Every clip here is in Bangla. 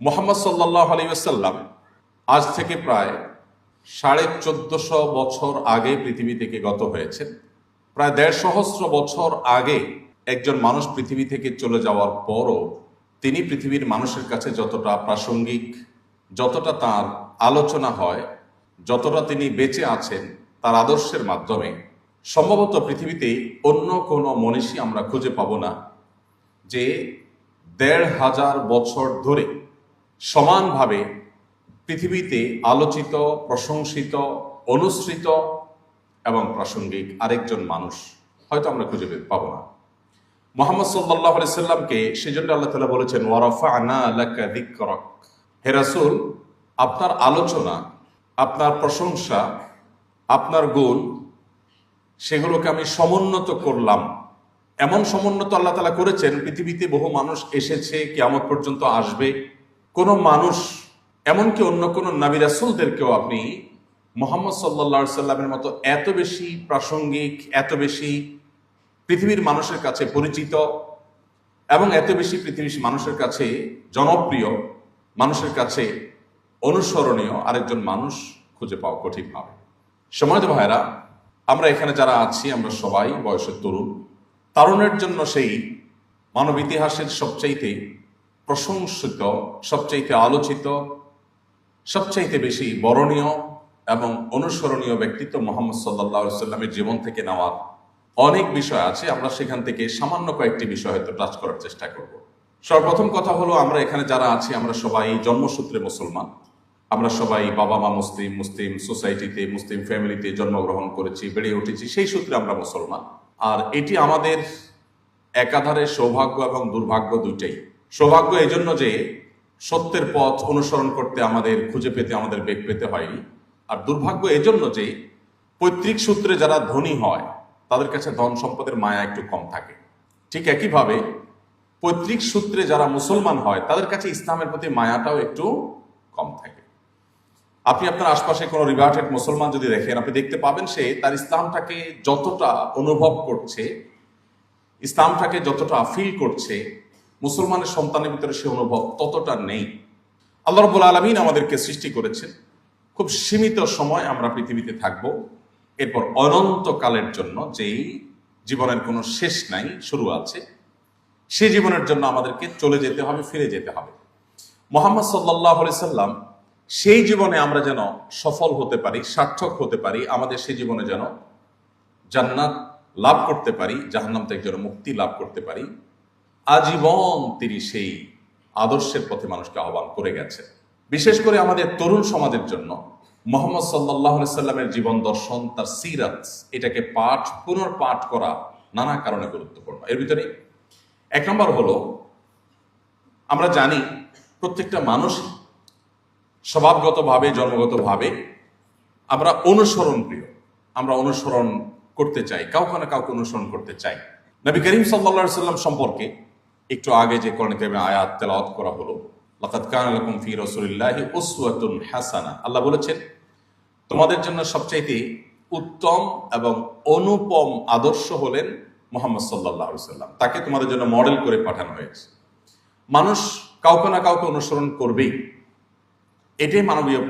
মুহাম্মদ সাল্লাল্লাহু আলাইহি ওয়াসাল্লাম আজ থেকে প্রায় 1450 বছর আগে পৃথিবী থেকে গত হয়েছেন। প্রায় 1.5 সহস্র বছর আগে একজন মানুষ পৃথিবী থেকে চলে যাওয়ার পরও তিনি পৃথিবীর মানুষের কাছে যতটা প্রাসঙ্গিক, যতটা তার আলোচনা হয়, যতটা তিনি বেঁচে আছেন তার আদর্শের মাধ্যমে, সম্ভবত পৃথিবীতে অন্য কোনো মনীষী আমরা খুঁজে পাব না যে 1500 বছর ধরে সমানভাবে পৃথিবীতে আলোচিত, প্রশংসিত, অনুসৃত এবং প্রাসঙ্গিক আরেকজন মানুষ হয়তো আমরা খুঁজে পাবো না। মুহাম্মদ সাল্লাল্লাহু আলাইহি সাল্লামকে সেজন্য আল্লাহ তাআলা বলেছেন, ওয়ারাফা'না লাকা যিকরাক। হে রাসূল, আপনার আলোচনা, আপনার প্রশংসা, আপনার গুণ, সেগুলোকে আমি সমুন্নত করলাম। এমন সমুন্নত আল্লাহ তাআলা করেছেন, পৃথিবীতে বহু মানুষ এসেছে, কিয়ামত পর্যন্ত আসবে, কোন মানুষ, এমনকি অন্য কোন নবী রাসূলদেরকেও আপনি মুহাম্মদ সাল্লাল্লাহু আলাইহি সাল্লামের মতো এত বেশি প্রাসঙ্গিক, এত বেশি পৃথিবীর মানুষের কাছে পরিচিত এবং এত বেশি পৃথিবীর মানুষের কাছে জনপ্রিয়, মানুষের কাছে অনুসরণীয় আরেকজন মানুষ খুঁজে পাওয়া কঠিন হবে। সম্মানিত ভাইরা, আমরা এখানে যারা আছি আমরা সবাই বয়সের তরুণ। তরুণের জন্য সেই মানব ইতিহাসের সবচাইতে প্রশংসিত, সবচাইতে আলোচিত, সবচাইতে বেশি বরণীয় এবং অনুসরণীয় ব্যক্তিত্ব মুহাম্মদ সাল্লাল্লাহু আলাইহি সাল্লামের জীবন থেকে নেওয়া অনেক বিষয় আছে। আমরা সেখান থেকে সামান্য কয়েকটি বিষয় হয়তো টাচ করার চেষ্টা করব। সর্বপ্রথম কথা হলো, আমরা এখানে যারা আছি আমরা সবাই জন্মসূত্রে মুসলমান। আমরা সবাই বাবা মা মুসলিম, মুসলিম সোসাইটিতে, মুসলিম ফ্যামিলিতে জন্মগ্রহণ করেছি, বেড়ে উঠেছি, সেই সূত্রে আমরা মুসলমান। আর এটি আমাদের একাধারে সৌভাগ্য এবং দুর্ভাগ্য দুইটাই। সৌভাগ্য এই জন্য যে সত্যের পথ অনুসরণ করতে আমাদের, খুঁজে পেতে আমাদের বেগ পেতে হয়নি। আর দুর্ভাগ্য এজন্য যে পৈতৃক সূত্রে যারা ধনী হয় তাদের কাছে ধন সম্পদের মায়া একটু কম থাকে। ঠিক একইভাবে পৈতৃক সূত্রে যারা মুসলমান হয় তাদের কাছে ইসলামের প্রতি মায়াটাও একটু কম থাকে। আপনি আপনার আশপাশে কোনো রিভার্টেড মুসলমান যদি দেখেন, আপনি দেখতে পাবেন সে তার ইসলামটাকে যতটা অনুভব করছে, ইসলামটাকে যতটা ফিল করছে, মুসলমানের সন্তানের ভিতরে সে অনুভব ততটা নেই। আল্লাহ রাব্বুল আলামিন আমাদেরকে সৃষ্টি করেছেন, খুব সীমিত সময় আমরা পৃথিবীতে থাকব, এরপর অনন্তকালের জন্য, যেই জীবনের কোনো শেষ নাই, শুরু আছে, সেই জীবনের জন্য আমাদেরকে চলে যেতে হবে, ফিরে যেতে হবে। মুহাম্মদ সাল্লাল্লাহু আলাইহি সাল্লাম সেই জীবনে আমরা যেন সফল হতে পারি, সার্থক হতে পারি, আমাদের সেই জীবনে যেন জান্নাত লাভ করতে পারি, জাহান্নাম থেকে যেন মুক্তি লাভ করতে পারি, আজীবন তিনি সেই আদর্শের পথে মানুষকে আহ্বান করে গেছেন। বিশেষ করে আমাদের তরুণ সমাজের জন্য মুহাম্মদ সাল্লাল্লাহু আলাইহি সাল্লামের জীবন দর্শন, তার সিরাত, এটাকে পুনর্পাঠ করা নানা কারণে গুরুত্বপূর্ণ। এর ভিতরে এক নম্বর হলো, আমরা জানি প্রত্যেকটা মানুষ স্বভাবগতভাবে, জন্মগতভাবে আমরা অনুসরণ প্রিয়, আমরা অনুসরণ করতে চাই, কাউকে না কাউকে অনুসরণ করতে চাই। নবী করিম সাল্লাল্লাহু আলাইহি সাল্লাম সম্পর্কে একটু আগে যে কোরআন কারিমে আয়াত তেলাওয়াত করা হলো, লাকাদ কানা লাকুম ফি রাসূলিল্লাহি উসওয়াতুন হাসানা, আল্লাহ বলেছেন তোমাদের জন্য সবচাইতে উত্তম এবং অনুপম আদর্শ হলেন মুহাম্মদ সাল্লাল্লাহু আলাইহি সাল্লাম। তাকে তোমাদের জন্য মডেল করে পাঠানো হয়েছে। মানুষ কাউকে না কাউকে অনুসরণ করবেই, এটাই মানবীয়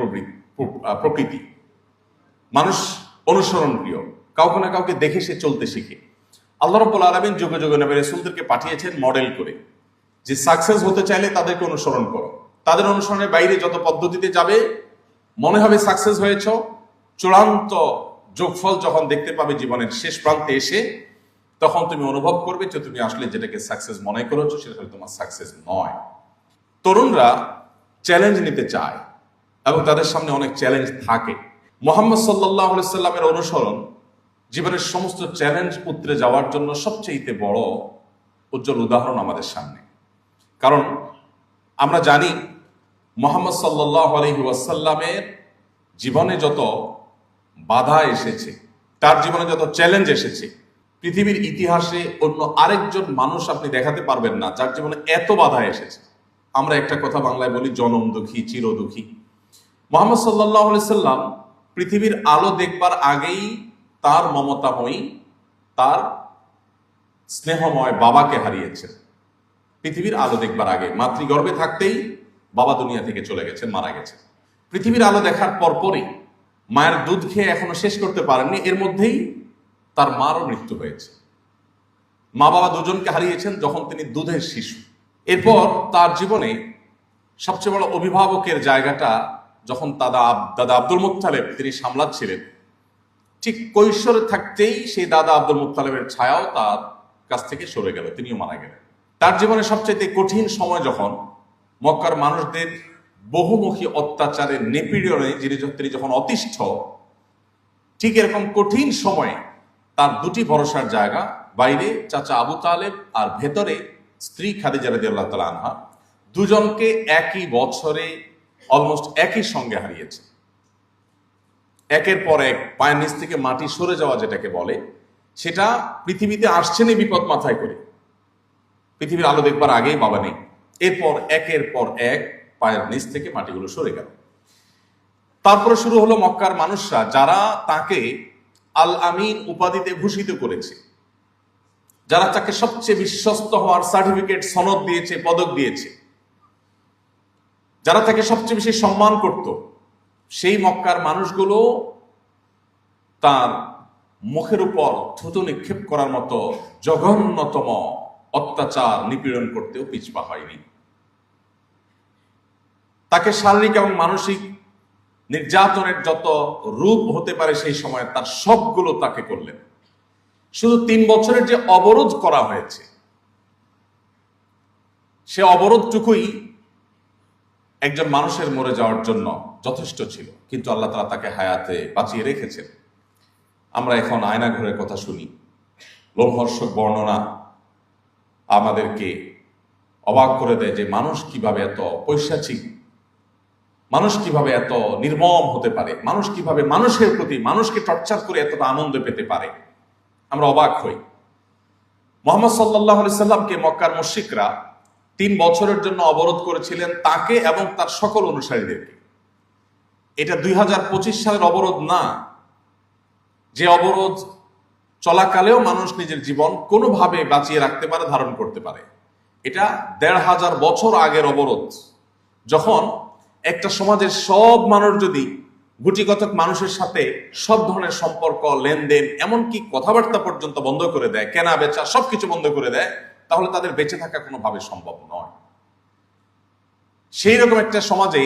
প্রকৃতি। মানুষ অনুসরণ প্রিয়, কাউকে না কাউকে দেখে সে চলতে শিখে। আল্লাহ রাব্বুল আলামিন যুগে যুগে নবী রাসূলদেরকে পাঠিয়েছেন মডেল করে, যে সাকসেস হতে চাইলে তাদেরকে অনুসরণ করো। তাদের অনুসরণের বাইরে যত পদ্ধতিতে যাবে, মনে হবে সাকসেস হয়েছ, চূড়ান্ত যোগফল যখন দেখতে পাবে জীবনের শেষ প্রান্তে এসে, তখন তুমি অনুভব করবে যে তুমি আসলে যেটাকে সাকসেস মনে করেছো সেটা তোমার সাকসেস নয়। তরুণরা চ্যালেঞ্জ নিতে চায় এবং তাদের সামনে অনেক চ্যালেঞ্জ থাকে। মুহাম্মদ সাল্লাল্লাহু আলাইহি সাল্লামের অনুসরণ জীবনের সমস্ত চ্যালেঞ্জ উতরে যাওয়ার জন্য সবচেয়ে বড় উজ্জ্বল উদাহরণ আমাদের সামনে। কারণ আমরা জানি মুহাম্মদ সাল্লাল্লাহু আলাইহি ওয়াসাল্লামের জীবনে যত বাধা এসেছে, তার জীবনে যত চ্যালেঞ্জ এসেছে, পৃথিবীর ইতিহাসে অন্য আরেকজন মানুষ আপনি দেখাতে পারবেন না যার জীবনে এত বাধা এসেছে। আমরা একটা কথা বাংলায় বলি, জনম দুঃখী চির দুঃখী। মুহাম্মদ সাল্লাল্লাহু আলাইহি সাল্লাম পৃথিবীর আলো দেখবার আগেই তার মমতাময়ী, তার স্নেহময় বাবাকে হারিয়েছেন। পৃথিবীর আলো দেখবার আগে, মাতৃগর্ভে থাকতেই বাবা দুনিয়া থেকে চলে গেছেন, মারা গেছেন। পৃথিবীর আলো দেখার পরপরই মায়ের দুধ খেয়ে এখনো শেষ করতে পারেননি, এর মধ্যেই তার মারও মৃত্যু হয়েছে। মা বাবা দুজনকে হারিয়েছেন যখন তিনি দুধের শিশু। এরপর তার জীবনে সবচেয়ে বড় অভিভাবকের জায়গাটা যখন দাদা আব্দুল মুত্তালিব তিনি সামলাচ্ছিলেন, ঠিক কৈশোরে থাকতেই সেই দাদা আব্দুল মুত্তালিবের ছায়াও তার কাছ থেকে সরে গেল, তিনিও মারা গেলেন। তার জীবনে সবচেয়ে কঠিন সময় যখন মক্কার মানুষদের বহুমুখী অত্যাচারের নিপীড়নে তিনি যখন অতিষ্ঠ, ঠিক এরকম কঠিন সময়ে তার দুটি ভরসার জায়গা, বাইরে চাচা আবু তালেব আর ভেতরে স্ত্রী খাদিজা রাদিয়াল্লাহু তাআলা আনহা, দুজনকে একই বছরে অলমোস্ট একই সঙ্গে হারিয়েছে। একের পর এক পায়ের নিচ থেকে মাটি সরে যাওয়া যেটাকে বলে, সেটা পৃথিবীতে আসছেন এই বিপদ মাথায় করে। পৃথিবীর আলো দেখবার আগেই বাবা নেই, এরপর একের পর এক পায়ের নিচ থেকে মাটিগুলো সরে গেল। তারপরে শুরু হলো মক্কার মানুষরা, যারা তাকে আল আমিন উপাধিতে ভূষিত করেছে, যারা তাকে সবচেয়ে বিশ্বস্ত হওয়ার সার্টিফিকেট সনদ দিয়েছে, পদক দিয়েছে, যারা তাকে সবচেয়ে বেশি সম্মান করত, সেই মক্কার মানুষগুলো তার মুখের উপর থুতু নিক্ষেপ করার মতো জঘন্যতম অত্যাচার নিপীড়ন করতেও পিছপা হয়নি। তাকে শারীরিক এবং মানসিক নির্যাতনের যত রূপ হতে পারে সেই সময় তার সবগুলো তাকে করলেন। শুধু 3 বছরের যে অবরোধ করা হয়েছে, সে অবরোধটুকুই একজন মানুষের মরে যাওয়ার জন্য যথেষ্ট ছিল, কিন্তু আল্লাহ তাআলা তাকে হায়াতে বাঁচিয়ে রেখেছেন। আমরা এখন আয়না ঘরের কথা শুনি, লোমহর্ষক বর্ণনা আমাদেরকে অবাক করে দেয় যে মানুষ কিভাবে এত পৈশাচিক, মানুষ কিভাবে এত নির্মম হতে পারে, মানুষ কিভাবে মানুষের প্রতি মানুষকে টর্চার করে এতটা আনন্দ পেতে পারে। আমরা অবাক হই। মুহাম্মদ সাল্লাল্লাহু আলাইহি সাল্লামকে মক্কার মুশরিকরা 3 বছরের জন্য অবরোধ করেছিলেন, তাকে এবং তার সকল অনুসারীদেরকে। এটা 2025 সালের অবরোধ না, যে অবরোধ চলাকালেও মানুষ নিজের জীবন কোনোভাবে বাঁচিয়ে রাখতে পারে, ধারণ করতে পারে। এটা 1500 বছর আগের অবরোধ, যখন একটা সমাজের সব মানুষ যদি গুটিকতক মানুষের সাথে সব ধরনের সম্পর্ক, লেনদেন, এমনকি কথাবার্তা পর্যন্ত বন্ধ করে দেয়, কেনা বেচা সবকিছু বন্ধ করে দেয়, তাহলে তাদের বেঁচে থাকা কোনোভাবে সম্ভব নয়। সেই রকম একটা সমাজে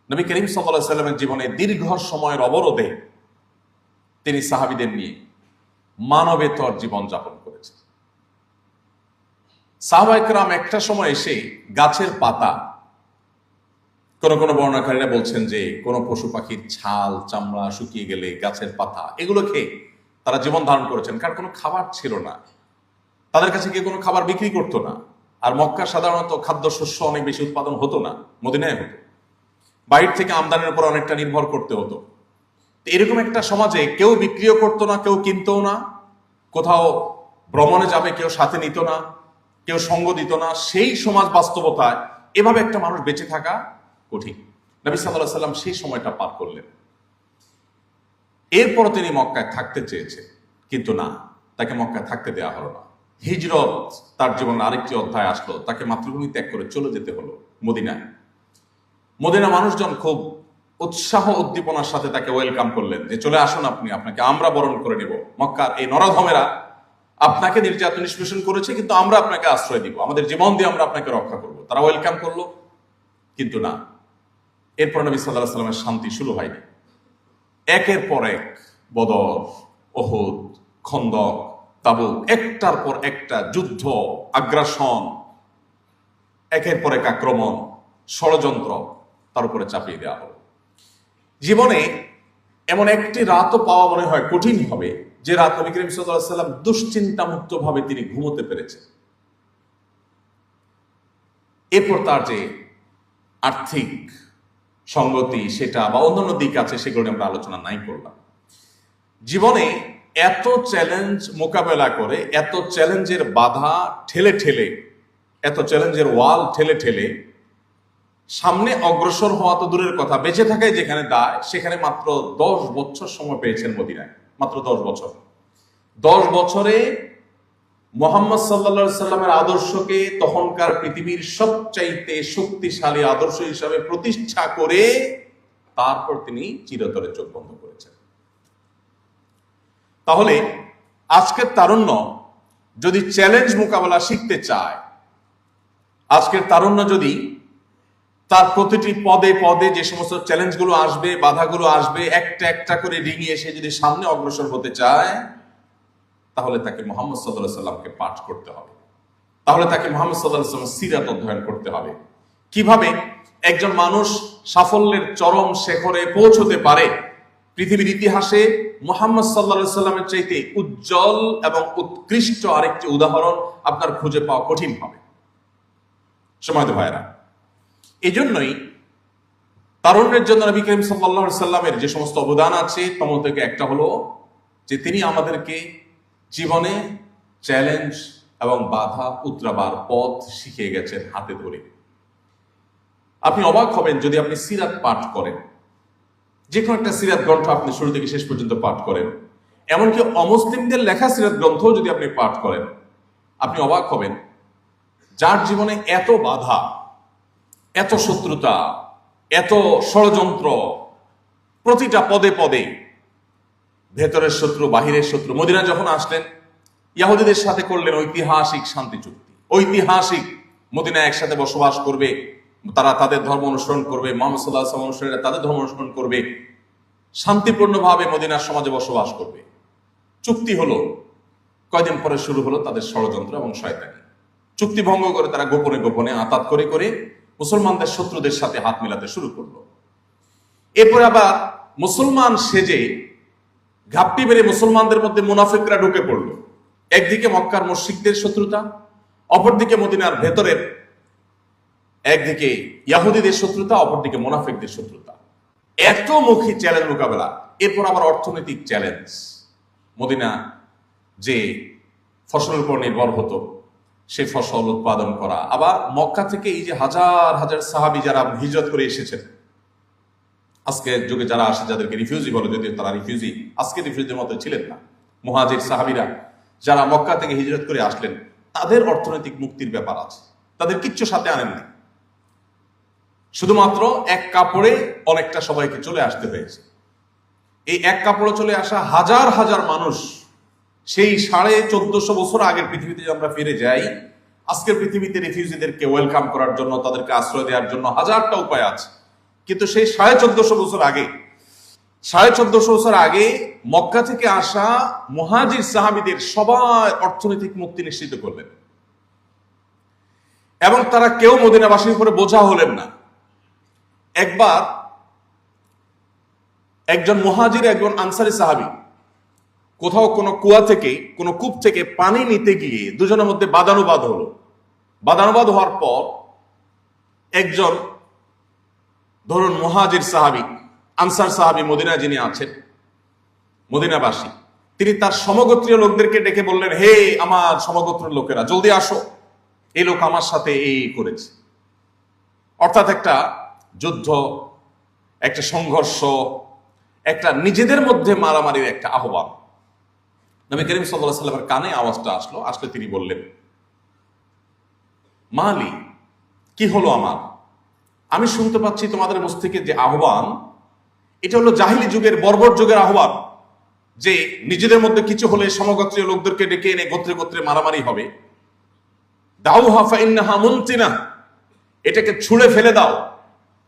নবী করিম সাল্লাল্লাহু আলাইহি সাল্লামের জীবনে দীর্ঘ সময়ের অবরোধে তিনি সাহাবীদের নিয়ে মানবেতর জীবন যাপন করেছেন। সাহাবায়ে কেরাম একটা সময় এসে গাছের পাতা, কোন কোন বর্ণনাকারীরা বলছেন যে কোন পশু পাখির ছাল চামড়া শুকিয়ে গেলে গাছের পাতা, এগুলো খেয়ে তারা জীবন ধারণ করেছেন, কারণ কোনো খাবার ছিল না, তাদের কাছে কেউ কোনো খাবার বিক্রি করতো না। আর মক্কা সাধারণত খাদ্যশস্য অনেক বেশি উৎপাদন হতো না, মদিনায় হতো, বাইরে থেকে আমদানির উপর অনেকটা নির্ভর করতে হতো। এরকম একটা সমাজে কেউ বিক্রিও করতো না, কেউ কিনতো না, কোথাও ভ্রমণে যাবে কেউ সাথে নিত না, কেউ সঙ্গ দিত না। সেই সমাজ বাস্তবতায় এভাবে একটা মানুষ বেঁচে থাকা কঠিন। নবী সাল্লাল্লাহু আলাইহি সাল্লাম সেই সময়টা পার করলেন। এরপর তিনি মক্কায় থাকতে চেয়েছেন, কিন্তু না, তাকে মক্কায় থাকতে দেওয়া হলো না। হিজরত তার জীবনের আরেকটি অধ্যায় আসলো, তাকে মাতৃভূমি ত্যাগ করে চলে যেতে হলো মদিনায়। মদিনা মানুষজন খুব উৎসাহ উদ্দীপনার সাথে তাকে ওয়েলকাম করলেন, যে চলে আসুন আপনি, আপনাকে আমরা বরণ করে নেব। মক্কার এই নরধমেরা আপনাকে নির্যাতন নিষ্পেষণ করেছে, কিন্তু আমরা আপনাকে আশ্রয় দিব, আমাদের জীবন দিয়ে আমরা আপনাকে রক্ষা করব। তারা ওয়েলকাম করলো, কিন্তু না। এরপর নবী সাল্লাল্লাহু আলাইহি সাল্লামের শান্তি শুরু হয়নি। একের পর এক বদর, উহুদ, খন্দক, তাবুক, একটার পর একটা যুদ্ধ, আগ্রাসন, একের পর এক আক্রমণ, ষড়যন্ত্র তার উপরে চাপিয়ে দেওয়া হলো। জীবনে এমন একটি রাতও পাওয়া মনে হয় কঠিন হবে, যে রাত নবী করিম সাল্লাল্লাহু আলাইহি সাল্লাম দুশ্চিন্তা মুক্ত ভাবে তিনি ঘুমোতে পেরেছেন। এরপর তার যে আর্থিক সঙ্গতি সেটা বা অন্যান্য দিক আছে, সেগুলো নিয়ে আমরা আলোচনা নাই করলাম। জীবনে এত চ্যালেঞ্জ মোকাবেলা করে, এত চ্যালেঞ্জের বাধা ঠেলে ঠেলে, এত চ্যালেঞ্জের ওয়াল ঠেলে ঠেলে সামনে অগ্রসর হওয়া তো দূরের কথা, বেঁচে থাকায় যেখানে দায়, সেখানে মাত্র 10 বছর সময় পেয়েছেন মদিনায়, মাত্র 10 বছর। 10 বছরে মুহাম্মদ সাল্লাল্লাহু আলাইহি সাল্লামের আদর্শকে তখনকার পৃথিবীর সবচাইতে শক্তিশালী আদর্শ হিসাবে প্রতিষ্ঠা করে তারপর তিনি চিরতরে চোখ বন্ধ করেছেন। তাহলে আজকের তারুণ্য যদি চ্যালেঞ্জ মোকাবেলা শিখতে চায়, আজকের তারুণ্য যদি তার প্রতিটি পদে পদে যে সমস্ত চ্যালেঞ্জগুলো আসবে, বাধাগুলো আসবে, একটা একটা করে ডিঙিয়ে সে যদি সামনে অগ্রসর হতে চায়, তাহলে তাকে মুহাম্মদ সাল্লাল্লাহু আলাইহি সাল্লামকে পাঠ করতে হবে। তাহলে তাকে মুহাম্মদ সাল্লাল্লাহু আলাইহি সাল্লামের সিরাত অধ্যয়ন করতে হবে। কিভাবে একজন মানুষ সাফল্যের চরম শিখরে পৌঁছতে পারে, পৃথিবীর ইতিহাসে মুহাম্মদ সাল্লাল্লাহু আলাইহি সাল্লামের চাইতে উজ্জ্বল এবং উৎকৃষ্ট আরেকটি উদাহরণ আপনার খুঁজে পাওয়া কঠিন হবে। সময়ত ভাইরা, এই জন্যই তারুণ্যের জন্য নবী করিম সাল্লাল্লাহু আলাইহি সাল্লামের যে সমস্ত অবদান আছে তার মধ্যে একটা হলো যে তিনি আমাদেরকে জীবনে চ্যালেঞ্জ এবং বাধা উতরাবার পথ শিখিয়ে গেছেন হাতে ধরে। আপনি অবাক হবেন যদি আপনি সিরাত পাঠ করেন, যে কোনো একটা সিরাত গ্রন্থ আপনি শুরু থেকে শেষ পর্যন্ত পাঠ করেন, এমনকি অমুসলিমদের লেখা সিরাত গ্রন্থ যদি আপনি পাঠ করেন, আপনি অবাক হবেন যার জীবনে এত বাধা, এত শত্রুতা, এত ষড়যন্ত্র, প্রতিটা পদে পদে ভেতরের শত্রু, বাহিরের শত্রু। মদিনা যখন আসলেন, ইহুদিদের সাথে করলেন ঐতিহাসিক শান্তি চুক্তি। ঐতিহাসিক মদিনা একসাথে বসবাস করবে, তারা তাদের ধর্ম অনুসরণ করবে, মুহাম্মদ সাল্লাল্লাহু আলাইহি ওয়াসাল্লাম অনুসারীরা তাদের ধর্ম অনুসরণ করবে, শান্তিপূর্ণভাবে মদিনার সমাজে বসবাস করবে। চুক্তি হলো, কয়দিন পরে শুরু হলো তাদের ষড়যন্ত্র এবং শয়তানি। চুক্তি ভঙ্গ করে তারা গোপনে গোপনে আতাত করে করে মুসলমানদের শত্রুদের সাথে হাত মিলাতে শুরু করলো। এরপর আবার মুসলমান সেজে ঘাপটি বেড়ে মুসলমানদের মধ্যে মুনাফিকরা ঢুকে পড়লো। একদিকে মক্কার মুশরিকদের শত্রুতা, অপরদিকে মদিনার ভেতরের, একদিকে ইহুদিদের শত্রুতা, অপরদিকে মুনাফিকদের শত্রুতা। এত মুখী চ্যালেঞ্জ মোকাবেলা। এরপর আবার অর্থনৈতিক চ্যালেঞ্জ। মদিনা যে ফসলের উপর নির্ভর হতো, সেই ফসল উৎপাদন করা। আবার মক্কা থেকে এই যে হাজার হাজার সাহাবী যারা হিজরত করে এসেছেন, আজকের যুগে যারা আসে যাদেরকে রিফিউজি বলে, যদিও তারা রিফিউজি আজকে রিফিউজির মতো ছিলেন না, মুহাজির সাহাবীরা যারা মক্কা থেকে হিজরত করে আসলেন, তাদের অর্থনৈতিক মুক্তির ব্যাপার আছে। তাদের কিচ্ছু সাথে আনেন নাই, শুধুমাত্র এক কাপড়ে অনেকটা সবাইকে চলে আসতে হয়েছে। এই এক কাপড়ে চলে আসা হাজার হাজার মানুষ, সেই 1450 বছর আগের পৃথিবীতে আমরা ফিরে যাই, আজকের পৃথিবীতে রিফিউজিদেরকে ওয়েলকাম করার জন্য, তাদেরকে আশ্রয় দেওয়ার জন্য হাজারটা উপায় আছে। কিন্তু সেই 1450 বছর আগে, 1450 বছর আগে মক্কা থেকে আসা মুহাজির সাহাবীদের সবাই অর্থনৈতিক মুক্তি নিশ্চিত করলেন, এবং তারা কেউ মদিনাবাসীর উপরে বোঝা হলেন না। একবার একজন মুহাজির, একজন আনসারী সাহাবী কোথাও কোনো কুয়া থেকে, কোনো কূপ থেকে পানি নিতে গিয়ে দুজনের মধ্যে বাদানুবাদ হলো। বাদানুবাদ হওয়ার পর একজন, ধরুন মুহাজির সাহাবী, আনসার সাহাবী মদিনায় যিনি আছেন, মদিনাবাসী, তিনি তার সমগোত্রীয় লোকদেরকে ডেকে বললেন, হে আমার সমগোত্রের লোকেরা, জলদি আসো, এই লোক আমার সাথে এই করেছে। অর্থাৎ একটা যুদ্ধ, একটা সংঘর্ষ, একটা নিজেদের মধ্যে মারামারির একটা আহ্বান। নবী করিম সাল্লাল্লাহু আলাইহি ওয়াসাল্লামের কানে আওয়াজটা আসলে তিনি বললেন, মালি, কি হলো আমার? আমি শুনতে পাচ্ছি তোমাদের মুখ থেকে যে আহ্বান, এটা হলো জাহিলি যুগের, বর্বর যুগের আহ্বান, যে নিজেদের মধ্যে কিছু হলে সমগোত্রীয় লোকদেরকে ডেকে এনে গোত্রে গোত্রে মারামারি হবে। দাউহা ফাইন্নাহা মুনতিনা, এটাকে ছুঁড়ে ফেলে দাও,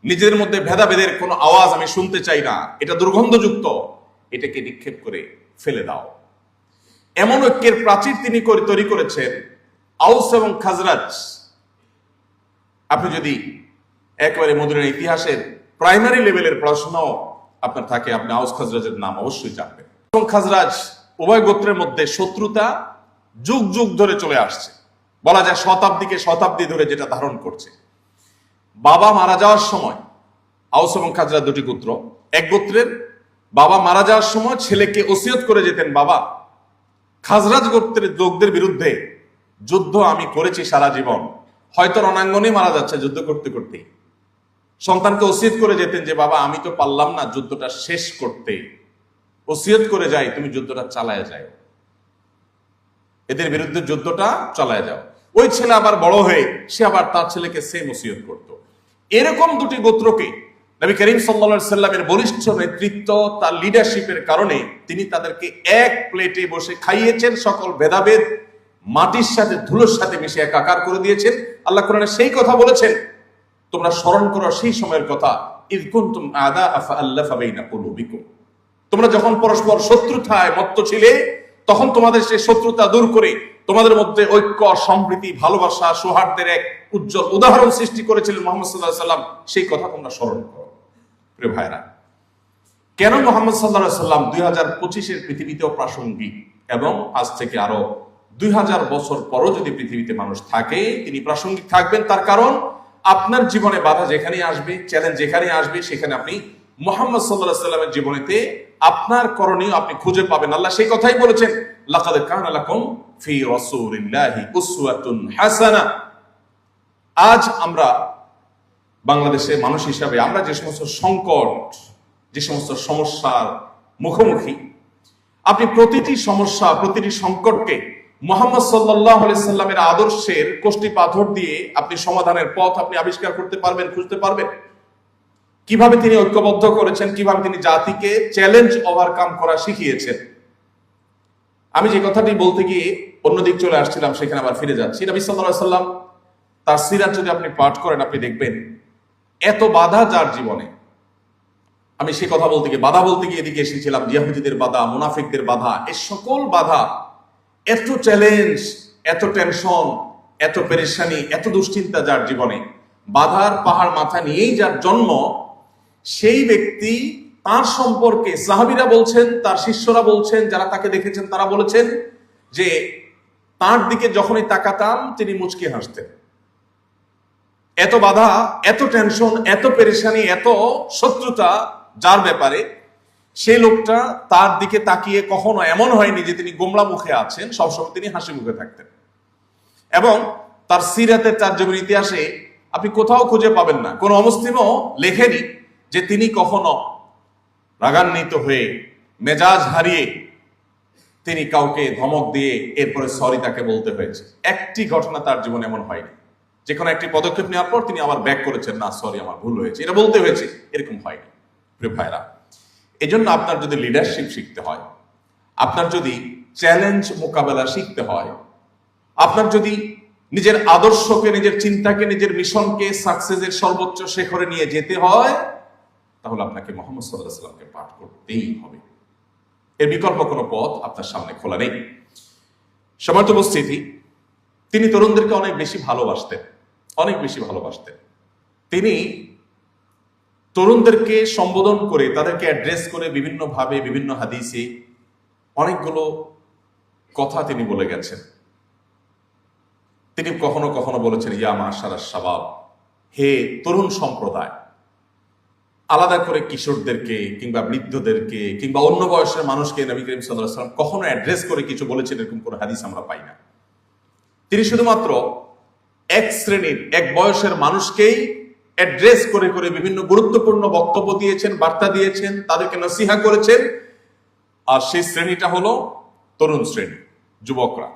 নিজেদের মধ্যে ভেদাভেদের কোনো আওয়াজ আমি শুনতে চাই না, এটা দুর্গন্ধযুক্ত, এটাকে নিক্ষেপ করে ফেলে দাও। এমন ঐক্যের প্রাচীর তিনি তৈরি করেছেন। আউস এবং খাজরাজ, আপনি যদি একেবারে মদিনার ইতিহাসের প্রাইমারি লেভেলের পড়াশোনাও আপনার থাকে, আপনি আউস খাজরাজের নাম অবশ্যই জানবেন। এবং খাজরাজ উভয় গোত্রের মধ্যে শত্রুতা যুগ যুগ ধরে চলে আসছে, বলা যায় শতাব্দীকে শতাব্দী ধরে যেটা ধারণ করছে। বাবা মারা যাওয়ার সময়, আউস এবং খাজরাজ দুটি গোত্র, এক গোত্রের বাবা মারা যাওয়ার সময় ছেলেকে ওসিয়ত করে যেতেন, বাবা, খাজরাজ গোত্রের লোকদের বিরুদ্ধে যুদ্ধ আমি করেছি সারা জীবন, হয়তো রণাঙ্গনে মারা যাচ্ছে যুদ্ধ করতে করতে। সন্তানকে ওসিয়ত করে যেতেন যে বাবা, আমি তো পারলাম না যুদ্ধটা শেষ করতে, ওসিয়ত করে যাই তুমি যুদ্ধটা চালায় যাও। এদের বিরুদ্ধে যুদ্ধটা চালায় যাও। ওই ছেলে আবার বড় হয়ে সে আবার তার ছেলেকে সেম ওসিয়ত করত। এরকম দুটি গোত্রকে নবী করিম সাল্লাল্লাহু আলাইহি সাল্লামের বলিষ্ঠ নেতৃত্ব, তার লিডারশিপের কারণে তিনি তাদেরকে এক প্লেটে বসে খাইয়েছেন, সকল ভেদাভেদ মাটির সাথে ধুলোর সাথে মিশে একাকার করে দিয়েছেন। আল্লাহ কোরআনে সেই কথা বলেছেন, তোমরা স্মরণ করো সেই সময়ের কথা, ইয কুনতুম আ'দা ফাআল্লাফা বাইনা কুলুবিকুম, তোমরা যখন পরস্পর শত্রুতায় মত্ত ছিলে, তখন তোমাদের সেই শত্রুতা দূর করে তোমাদের মধ্যে ঐক্য, সম্প্রীতি, ভালোবাসা, সৌহার্দ্যের এক উজ্জ্বল উদাহরণ সৃষ্টি করেছিলেন মুহাম্মদ সাল্লাল্লাহু আলাইহি সাল্লাম। সেই কথা তোমরা স্মরণ করো। প্রিয় ভাইরা, কেন মুহাম্মদ সাল্লাল্লাহু আলাইহি সাল্লাম 2025-এর পৃথিবীতেও প্রাসঙ্গিক এবং আজ থেকে আরো 2000 বছর পরও যদি পৃথিবীতে মানুষ থাকে তিনি প্রাসঙ্গিক থাকবেন? তার কারণ আপনার জীবনে বাধা যেখানে আসবে, চ্যালেঞ্জ যেখানে আসবে, সেখানে আপনি মুহাম্মদ সাল্লাল্লাহু আলাইহি সাল্লামের জীবনেতে আপনার করণীয় আপনি খুঁজে পাবেন। আল্লাহ সেই কথাই বলেছেন, লাকাদ কানা লাকুম ফি রাসূলিল্লাহি উসওয়াতুন হাসানা। আজ আমরা বাংলাদেশের মানুষ হিসাবে আমরা যে সমস্ত সংকট, যে সমস্ত সমস্যার মুখোমুখি, আপনি প্রতিটি সমস্যা, প্রতিটি সংকটকে মুহাম্মদ সাল্লাল্লাহু আলাইহি সাল্লামের আদর্শের কষ্টি পাথর দিয়ে আপনি সমাধানের পথ আপনি আবিষ্কার করতে পারবেন, খুঁজতে পারবেন। কিভাবে তিনি ঐক্যবদ্ধ করেছেন, কিভাবে তিনি জাতিকে চ্যালেঞ্জ ওভারকাম করা শিখিয়েছেন। আমি যে কথাটি বলতে গিয়ে অন্যদিক চলে আসছিলাম, সেখানে আবার ফিরে যাচ্ছি। নবী সাল্লাল্লাহু আলাইহি সাল্লাম তার সিরাত যদি আপনি পাঠ করেন, আপনি দেখবেন এত বাধা যার জীবনে। আমি সে কথা বলতে গিয়ে, বাধা বলতে গিয়ে এদিকে এসেছিলাম, ইহুদিদের বাধা, মুনাফিকদের বাধা, এই সকল বাধা, এত চ্যালেঞ্জ, এত টেনশন, এত পেরেশানি, এত দুশ্চিন্তা যার জীবনে, বাধার পাহাড় মাথা নিয়েই যার জন্ম, সেই ব্যক্তি তার সম্পর্কে সাহাবীরা বলছেন, তার শিষ্যরা বলছেন, যারা তাকে দেখেছেন তারা বলেছেন যে তার দিকে যখনই তাকাতাম তিনি মুচকি হাসতেন। এত বাধা, এত টেনশন, এত পেরেশানি, এত শত্রুতা যার ব্যাপারে, সেই লোকটা তার দিকে তাকিয়ে কখনো এমন হয়নি যে তিনি গোমড়া মুখে আছেন, সবসময় তিনি হাসি মুখে থাকতেন। এবং তার সিরাতের তারজমের ইতিহাসে আপনি কোথাও খুঁজে পাবেন না, কোন অমুসলিমও লেখেনি যে তিনি কখনো রাগান্বিত হয়ে, মেজাজ হারিয়ে তিনি কাউকে ধমক দিয়ে এরপরে সরি তাকে বলতে হয়েছে। একটি ঘটনা তার জীবনে এমন হয়নি। যে কোনো একটি পদক্ষেপ নেওয়ার পর তিনি আবার ব্যাক করেছেন, না সরি আমার ভুল হয়েছে, এটা বলতে হয়েছে, এরকম হয়নি। প্রিয় ভাইরা, এই জন্য আপনার যদি লিডারশিপ শিখতে হয়, আপনার যদি চ্যালেঞ্জ মোকাবেলা শিখতে হয়, আপনার যদি নিজের আদর্শকে, নিজের চিন্তাকে, নিজের মিশনকে সাকসেসের সর্বোচ্চ শিখরে নিয়ে যেতে হয়, তাহলে আপনাকে মুহাম্মদ সাল্লাল্লাহু আলাইহি সাল্লামকে পাঠ করতেই হবে। এর বিকল্প কোনো পথ আপনার সামনে খোলা নেই। সম্মানিত উপস্থিতি, তিনি তরুণদেরকে অনেক বেশি ভালোবাসতেন, অনেক বেশি ভালোবাসতেন। তিনি তরুণদেরকে সম্বোধন করে, তাদেরকে অ্যাড্রেস করে বিভিন্নভাবে, বিভিন্ন হাদিসে অনেকগুলো কথা তিনি বলে গেছেন। তিনি কখনো কখনো বলেছেন, ইয়া মাশারাশ শাবাব, হে তরুণ সম্প্রদায়। আলাদা করে কিশোরদেরকে কিংবা বৃদ্ধদেরকে কিংবা অন্য বয়সের মানুষকে নবী করিম সাল্লাল্লাহু আলাইহি ওয়াসাল্লাম কখনো অ্যাড্রেস করে কিছু বলেছেন, এরকম কোনো হাদিস আমরা পাই না। তিনি শুধুমাত্র এক শ্রেণীর, এক বয়সের মানুষকেই অ্যাড্রেস করে করে বিভিন্ন গুরুত্বপূর্ণ বক্তব্য দিয়েছেন, বার্তা দিয়েছেন, তাদেরকে নসিহা করেছেন। আর সেই শ্রেণীটা হলো তরুণ শ্রেণী, যুবকরা,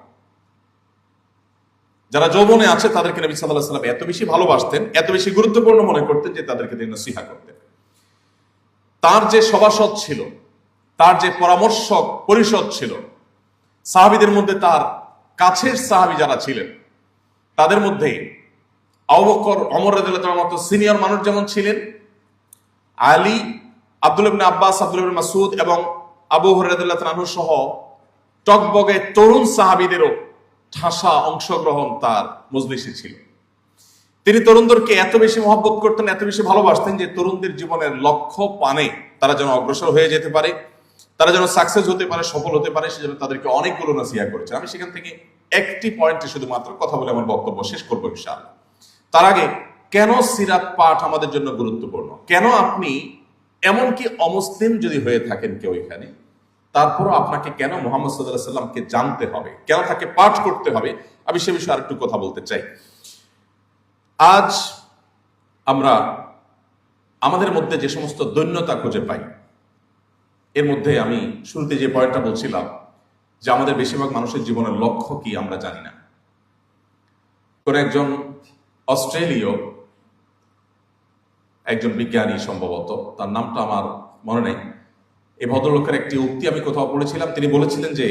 যারা যৌবনে আছে, তাদেরকে নবী সাল্লাল্লাহু আলাইহি ওয়াসাল্লাম এত বেশি ভালোবাসতেন, এত বেশি গুরুত্বপূর্ণ মনে করতেন যে তাদেরকে তিনি নসিহা করতেন। তার যে সভাসদ ছিল, তার যে পরামর্শক পরিষদ ছিল, সাহাবীদের মধ্যে তার কাছের সাহাবী যারা ছিলেন, তাদের মধ্যে আবু বকর, ওমর রাদিয়াল্লাহু আনহুর মতো সিনিয়র মানুষ যেমন ছিলেন, আলী, আব্দুল্লাহ ইবনে আব্বাস, আব্দুল্লাহ ইবনে মাসউদ এবং আবু হুরায়রা রাদিয়াল্লাহু আনহু সহ টকবগে তরুণ সাহাবীদেরও ঠাসা অংশগ্রহণ তার মজলিসে ছিল। তিনি তরুণদেরকে এত বেশি মহব্বত করতেন, এত বেশি ভালোবাসতেন যে তরুণদের জীবনের লক্ষ্য পানে তারা যেন অগ্রসর হয়ে যেতে পারে, তারা যেন সাকসেস হতে পারে, সফল হতে পারে, সেজন্য তাদেরকে অনেকগুলো নসিহা করেছেন। আমি সেখান থেকে একটি পয়েন্টে শুধুমাত্র কথা বলে আমার বক্তব্য শেষ করবো ইনশাআল্লাহ। তার আগে, কেন সিরাত পাঠ আমাদের জন্য গুরুত্বপূর্ণ, কেন আপনি এমনকি অমুসলিম যদি হয়ে থাকেন কেউ এখানে, তারপরও আপনাকে কেন মুহাম্মদ সাল্লাল্লাহু আলাইহি ওয়াসাল্লামকে জানতে হবে, কেন তাকে পাঠ করতে হবে, আমি সে বিষয়ে আরেকটু কথা বলতে চাই। আজ আমরা আমাদের মধ্যে যে সমস্ত দৈন্যতা খুঁজে পাই, এর মধ্যে আমি শুরুতে যে পয়েন্টটা বলছিলাম যে আমাদের বেশিরভাগ মানুষের জীবনের লক্ষ্য কি আমরা জানি না। কোন একজন অস্ট্রেলীয় একজন বিজ্ঞানী, সম্ভবত তার নামটা আমার মনে নেই, এই ভদ্রলোকের একটি উক্তি আমি কোথাও পড়েছিলাম। তিনি বলেছিলেন যে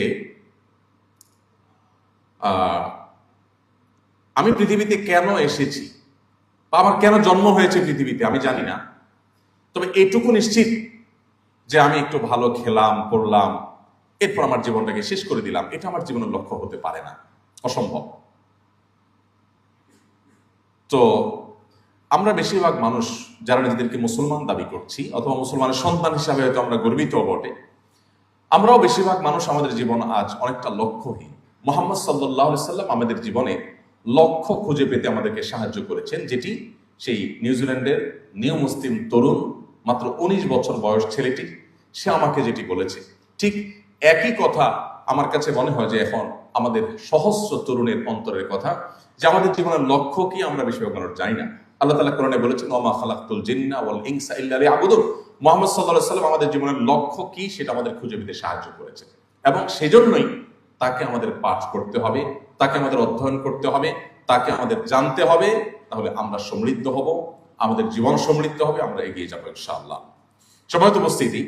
আমি পৃথিবীতে কেন এসেছি বা আমার কেন জন্ম হয়েছে পৃথিবীতে আমি জানি না, তবে এটুকু নিশ্চিত যে আমি একটু ভালো খেলাম, পড়লাম, এরপর আমার জীবনটাকে শেষ করে দিলাম, এটা আমার জীবনের লক্ষ্য হতে পারে না, অসম্ভব। তো আমরা বেশিরভাগ মানুষ যারা নিজেদেরকে মুসলমান দাবি করছি অথবা মুসলমানের সন্তান হিসাবে হয়তো আমরা গর্বিত বটে, আমরাও বেশিরভাগ মানুষ আমাদের জীবন আজ অনেকটা লক্ষ্যহীন। মুহাম্মদ সাল্লাল্লাহু আলাইহি সাল্লাম আমাদের জীবনে লক্ষ্য খুঁজে পেতে আমাদেরকে সাহায্য করেছেন, যেটি সেই নিউজিল্যান্ডের নিউ মুসলিম তরুণ, মাত্র 19 বছর বয়স ছেলেটি, সে আমাকে যেটি বলেছে, ঠিক একই কথা আমার কাছে মনে হয় যে এখন আমাদের সহস্র তরুণের অন্তরের কথা, যে আমাদের জীবনের লক্ষ্য কি আমরা বেশিরভাগ মানুষ জানি না। আল্লাহ তাআলা কোরআনে বলেছেন, ওয়া মা খালাকতুল জিন্না ওয়াল ইনসা ইল্লা লিয়াবুদুন। মুহাম্মদ সাল্লাল্লাহু আলাইহি সাল্লাম আমাদের জীবনের লক্ষ্য কি সেটা আমাদের খুঁজে পেতে সাহায্য করেছে, এবং সেজন্যই তাকে আমাদের পাঠ করতে হবে, তাকে আমাদের অধ্যয়ন করতে হবে, তাকে আমাদের জানতে হবে। তাহলে আমরা সমৃদ্ধ হব, আমাদের জীবন সমৃদ্ধ হবে, আমরা এগিয়ে যাবো ইনশাআল্লাহ। সম্মানিত উপস্থিতি,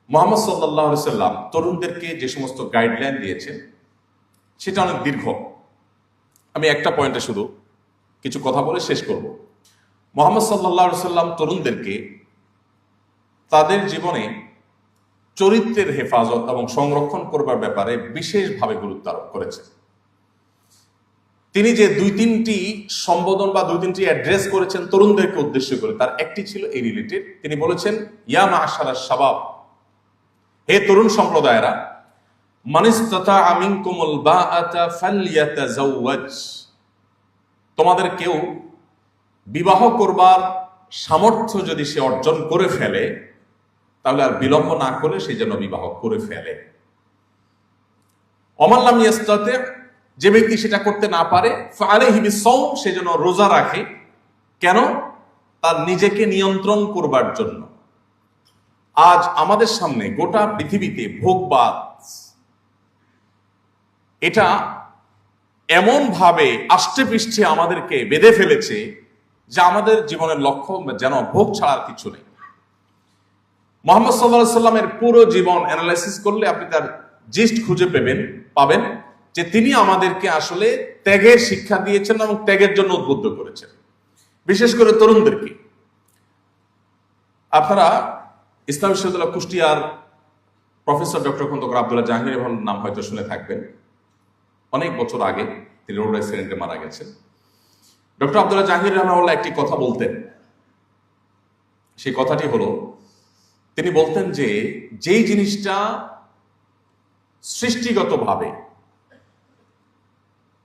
মুহাম্মদ সাল্লাল্লাহু আলাইহি সাল্লাম তরুণদেরকে যে সমস্ত গাইডলাইন দিয়েছেন সেটা অনেক দীর্ঘ। আমি একটা পয়েন্টে শুধু কিছু কথা বলে শেষ করব। মুহাম্মদ সাল্লাল্লাহু আলাইহি সাল্লাম তরুণদেরকে তাদের জীবনে চরিত্রের হেফাজত এবং সংরক্ষণ করবার ব্যাপারে বিশেষভাবে গুরুত্ব আরোপ করেছেন। তিনি যে 2-3টি সম্বোধন বা 2-3টি অ্যাড্রেস করেছেন তরুণদেরকে উদ্দেশ্য করে, তার একটি ছিল এই রিলেটেড। তিনি বলেছেন, ইয়া মা'আশারাশ শাবাব, হে তরুণ সম্প্রদায়েরা, মান ইসতাতাআ মিনকুমুল বাআতা ফালইয়াতাযাওয়াজ, তোমাদের কেউ বিবাহ করবার সামর্থ্য যদি সে অর্জন করে ফেলে তাহলে আর বিলম্ব না করে সে যেন বিবাহ করে ফেলে। ওমান লাম ইয়াস্তাতি, যে ব্যক্তি সেটা করতে না পারে, ফাআলাইহি বিসসাওম, সে যেন রোজা রাখে। কেন? তার নিজেকে নিয়ন্ত্রণ করবার জন্য। আজ আমাদের সামনে গোটা পৃথিবীতে ভোগবাদ, এটা এমন ভাবে আষ্টে পৃষ্ঠে আমাদেরকে বেঁধে ফেলেছে যে আমাদের জীবনের লক্ষ্য যেন ভোগ ছাড়ার কিছু নেই। মুহাম্মদ সাল্লাল্লাহু আলাইহি সাল্লামের পুরো জীবন অ্যানালাইসিস করলে আপনি তার জিস্ট খুঁজে পাবেন যে তিনি আমাদেরকে আসলে ত্যাগের শিক্ষা দিয়েছেন এবং ত্যাগের জন্য উদ্বুদ্ধ করেছেন, বিশেষ করে তরুণদেরকে। আপনারা ইসলাম বিশ্ববিদ্যালয় কুষ্টিয়ার প্রফেসর ডক্টর খন্দকার আব্দুল্লাহ জাহাঙ্গীর নাম হয়তো শুনে থাকবেন। অনেক বছর আগে তিনি রোড অ্যাক্সিডেন্টে মারা গেছেন। ডক্টর আব্দুল্লাহ জাহাঙ্গীর রহমাহুল্লাহ একটি কথা বলতেন, সেই কথাটি হলো, তিনি বলতেন যে যেই জিনিসটা সৃষ্টিগতভাবে,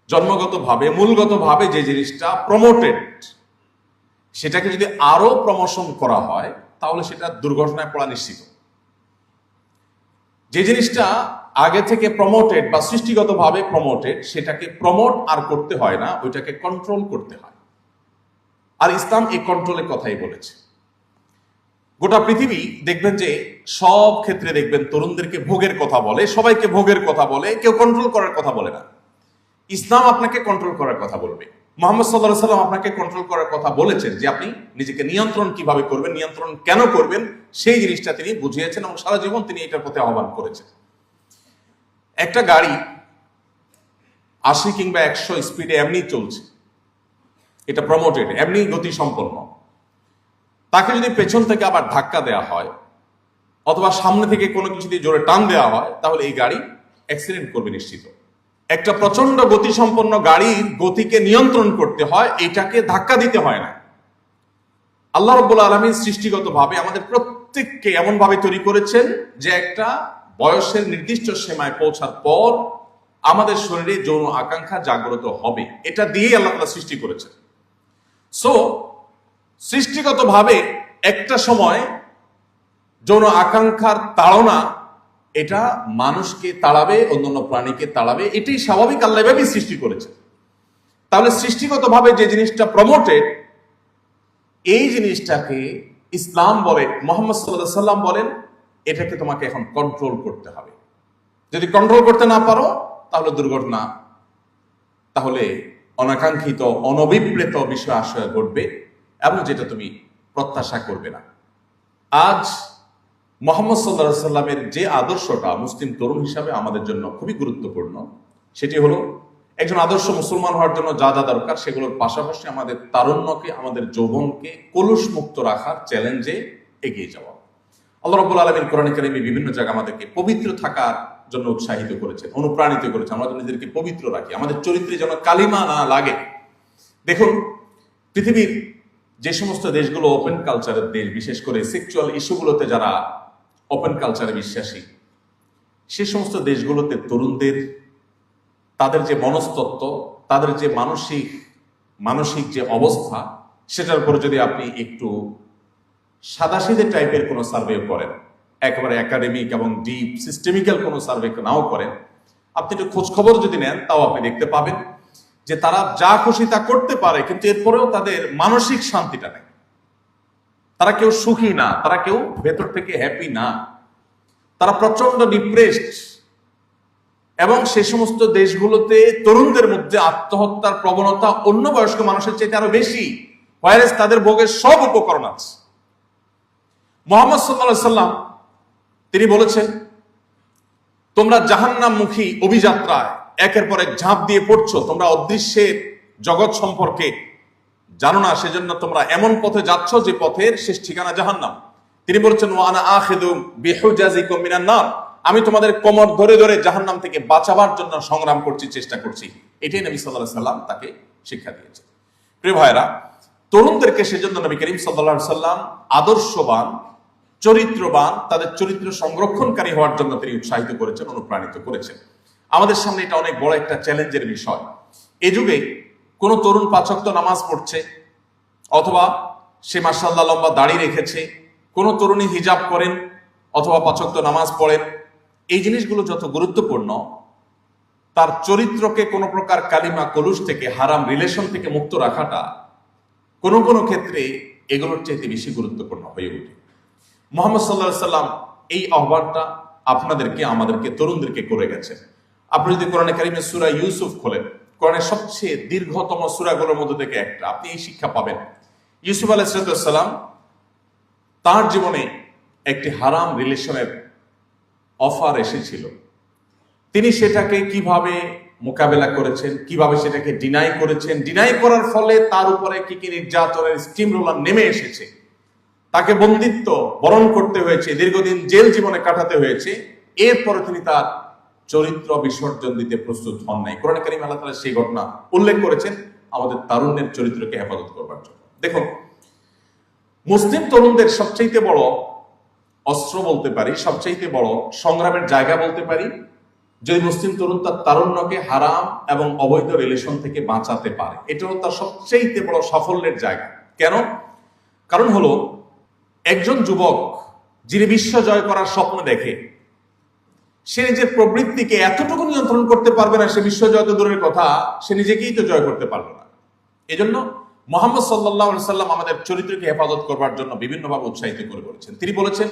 জন্মগতভাবে, মূলগতভাবে যে জিনিসটা প্রমোটেড, সেটাকে যদি আরো প্রমোশন করা হয় তাহলে সেটা দুর্ঘটনায় পড়া নিশ্চিত। যে জিনিসটা আগে থেকে প্রমোটেড বা সৃষ্টিগতভাবে প্রমোটেড, সেটাকে প্রমোট আর করতে হয় না, ওইটাকে কন্ট্রোল করতে হয়। আর ইসলাম এই কন্ট্রোলের কথাই বলেছে। গোটা পৃথিবী দেখবেন যে সব ক্ষেত্রে দেখবেন তরুণদেরকে ভোগের কথা বলে, সবাইকে ভোগের কথা বলে, কেউ কন্ট্রোল করার কথা বলে না। ইসলাম আপনাকে কন্ট্রোল করার কথা বলবে। মুহাম্মদ সাল্লাল্লাহু আলাইহি সাল্লাম আপনাকে কন্ট্রোল করার কথা বলেছেন, যে আপনি নিজেকে নিয়ন্ত্রণ কিভাবে করবেন, নিয়ন্ত্রণ কেন করবেন, সেই জিনিসটা তিনি বুঝিয়েছেন এবং সারা জীবন তিনি এটার প্রতি আহ্বান করেছেন। একটা গাড়ি 80 কিংবা 100 স্পিডে এমনি চলছে, এটা প্রমোটেড, এমনি গতি সম্পন্ন। তাকে যদি পেছন থেকে আবার ধাক্কা দেওয়া হয় অথবা সামনে থেকে কোনো কিছু দিয়ে জোরে টান দেওয়া হয় তাহলে এই গাড়ি অ্যাক্সিডেন্ট করবে নিশ্চিত। একটা প্রচন্ড গতিসম্পন্ন গাড়ির গতিকে নিয়ন্ত্রণ করতে হয়, এটাকে ধাক্কা দিতে হয় না। আল্লাহ রাব্বুল আলামিন সৃষ্টিগতভাবে আমাদের প্রত্যেককে এমন ভাবে তৈরি করেছেন যে একটা বয়সের নির্দিষ্ট সীমায় পৌঁছার পর আমাদের শরীরে যৌন আকাঙ্ক্ষা জাগ্রত হবে, এটা দিয়েই আল্লাহ তাআলা সৃষ্টি করেছেন। সো সৃষ্টিগতভাবে একটা সময় যৌন আকাঙ্ক্ষার তাড়না, এটা মানুষকে তাড়াবে, অন্যান্য প্রাণীকে তাড়াবে, এটাই স্বাভাবিক, আল্লাহ এভাবেই সৃষ্টি করেছে। তাহলে সৃষ্টিগতভাবে যে জিনিসটা প্রমোটেড, এই জিনিসটাকে ইসলাম বলে, মুহাম্মদ সাল্লাল্লাহু আলাইহি সাল্লাম বলেন, এটাকে তোমাকে এখন কন্ট্রোল করতে হবে। যদি কন্ট্রোল করতে না পারো তাহলে দুর্ঘটনা, তাহলে অনাকাঙ্ক্ষিত অনভিপ্রেত বিষয় আশয় ঘটবে এবং যেটা তুমি প্রত্যাশা করবে না। আজ মুহাম্মদ সাল্লাল্লাহু আলাইহি সাল্লামের যে আদর্শটা মুসলিম তরুণ হিসাবে আমাদের জন্য খুবই গুরুত্বপূর্ণ, সেটি হলো একজন আদর্শ মুসলমান হওয়ার জন্য যা যা দরকার সেগুলোর পাশাপাশি আমাদের তারুণ্যকে, আমাদের যৌবনকে কলুষ মুক্ত রাখার চ্যালেঞ্জে এগিয়ে যাওয়া। আল্লাহ রাব্বুল আলামিন কোরআনে কারিমে বিভিন্ন জায়গায় আমাদেরকে পবিত্র থাকার জন্য উৎসাহিত করেছেন, অনুপ্রাণিত করেছেন। আমরা নিজেদেরকে পবিত্র রাখি, আমাদের চরিত্রে যেন কালিমা না লাগে। দেখুন, পৃথিবীর যে সমস্ত দেশগুলো ওপেন কালচারের দেশ, বিশেষ করে সেক্সুয়াল ইস্যুগুলোতে যারা ওপেন কালচারে বিশ্বাসী, সে সমস্ত দেশগুলোতে তরুণদের তাদের যে মনস্তত্ত্ব, তাদের যে মানসিক যে অবস্থা, সেটার উপর যদি আপনি একটু সাদাসিধে টাইপের কোনো সার্ভে করেন, একেবারে একাডেমিক এবং ডিপ সিস্টেমিক্যাল কোনো সার্ভে নাও করেন, আপনি একটু খোঁজ খবর যদি নেন, তাও আপনি দেখতে পাবেন যে তারা যা খুশি তা করতে পারে, কিন্তু এরপরেও তাদের মানসিক শান্তিটা নেই। তারা কেউ সুখী না, তারা কেউ ভেতর থেকে হ্যাপি না, তারা প্রচন্ড ডিপ্রেসড। এবং সে সমস্ত দেশগুলোতে তরুণদের মধ্যে আত্মহত্যার প্রবণতা অন্য বয়স্ক মানুষের চাইতে আরো বেশি, ভাইরাস তাদের ভোগের সব উপকরণ আছে। মুহাম্মদ সাল্লাল্লাহু আলাইহি সাল্লাম তিনি বলেছেন, তোমরা জাহান্নামমুখী অভিযাত্রায় একের পর এক ঝাঁপ দিয়ে পড়ছো, তোমরা অদৃশ্যের জগৎ সম্পর্কে জানো না, সেজন্য তোমরা এমন পথে যাচ্ছ যে পথের শেষ ঠিকানা জাহান্নাম। তিনি বলেছেন, ওয়া আনা আখিযু বিহুজাজিকুম মিনান নার, আমি তোমাদের কোমর ধরে ধরে জাহান্নাম থেকে বাঁচাবার জন্য সংগ্রাম করছি, চেষ্টা করছি। এটাই নবী সাল্লাল্লাহু আলাইহি সাল্লাম তাকে শিক্ষা দিয়েছেন। প্রিয় ভাইরা, তরুণদেরকে সেজন্য নবী করিম সাল্লাল্লাহু আলাইহি সাল্লাম আদর্শবান, চরিত্রবান, তাদের চরিত্র সংরক্ষণকারী হওয়ার জন্য তিনি উৎসাহিত করেছেন, অনুপ্রাণিত করেছেন। আমাদের সামনে এটা অনেক বড় একটা চ্যালেঞ্জের বিষয়। এই যুগে কোনো তরুণ 5 ওয়াক্ত নামাজ পড়ছে, অথবা সে মাশাআল্লাহ লম্বা দাড়ি রেখেছে, কোনো তরুণী হিজাব করেন অথবা 5 ওয়াক্ত নামাজ পড়েন, এই জিনিসগুলো যত গুরুত্বপূর্ণ, তার চরিত্রকে কোনো প্রকার কালিমা কলুষ থেকে, হারাম রিলেশন থেকে মুক্ত রাখাটা কোনো কোনো ক্ষেত্রে এগুলোর চাইতে বেশি গুরুত্বপূর্ণ হয়ে ওঠে। মুহাম্মদ সাল্লাল্লাহু আলাইহি সাল্লাম এই আহ্বানটা আপনাদেরকে, আমাদেরকে, তরুণদেরকে করে গেছেন। আপনি যদি কোরআনে কারিমে সূরা ইউসুফ খোলেন, কোরআনের সবচেয়ে দীর্ঘতম সূরাগুলোর মধ্যে থেকে একটা, আপনি এই শিক্ষা পাবেন। ইউসুফ আলাইহিস সালাম তার জীবনে একটি হারাম রিলেশনের অফার এসেছিল, তিনি সেটাকে কিভাবে মোকাবেলা করেছেন, কিভাবে সেটাকে ডিনাই করেছেন, ডিনাই করার ফলে তার উপরে কি কি নির্যাতনের স্টিম রোলার নেমে এসেছে, তাকে বন্দিত্ব বরণ করতে হয়েছে, দীর্ঘদিন জেল জীবনে কাটাতে হয়েছে, এরপরে তিনি তার চরিত্র বিসর্জন দিতে প্রস্তুত হন নাই। কোরআন কারীমে আল্লাহ তাআলা সেই ঘটনা উল্লেখ করেছেন আমাদের তারুণ্যের চরিত্রকে হেফাজত করবার জন্য। দেখুন, মুসলিম তরুণদের সবচাইতে বড় অস্ত্র বলতে পারি, সবচাইতে বড় সংগ্রামের জায়গা বলতে পারি, যদি মুসলিম তরুণ তার তারুণ্যকে হারাম এবং অবৈধ রিলেশন থেকে বাঁচাতে পারে, এটা হলো তার সবচাইতে বড় সাফল্যের জায়গা। কেন? কারণ হলো, একজন যুবক যিনি বিশ্ব জয় করার স্বপ্ন দেখে, সে নিজের প্রবৃত্তিকে এতটুকু নিয়ন্ত্রণ করতে পারবে না, সে বিশ্ব জয় তো দূরের কথা, সে নিজেকেই তো জয় করতে পারবে না। এজন্য মুহাম্মদ সাল্লাল্লাহু আলাইহি সাল্লাম আমাদের চরিত্রকে হেফাজত করবার জন্য বিভিন্নভাবে উৎসাহিত করে বলেছেন। তিনি বলেছেন,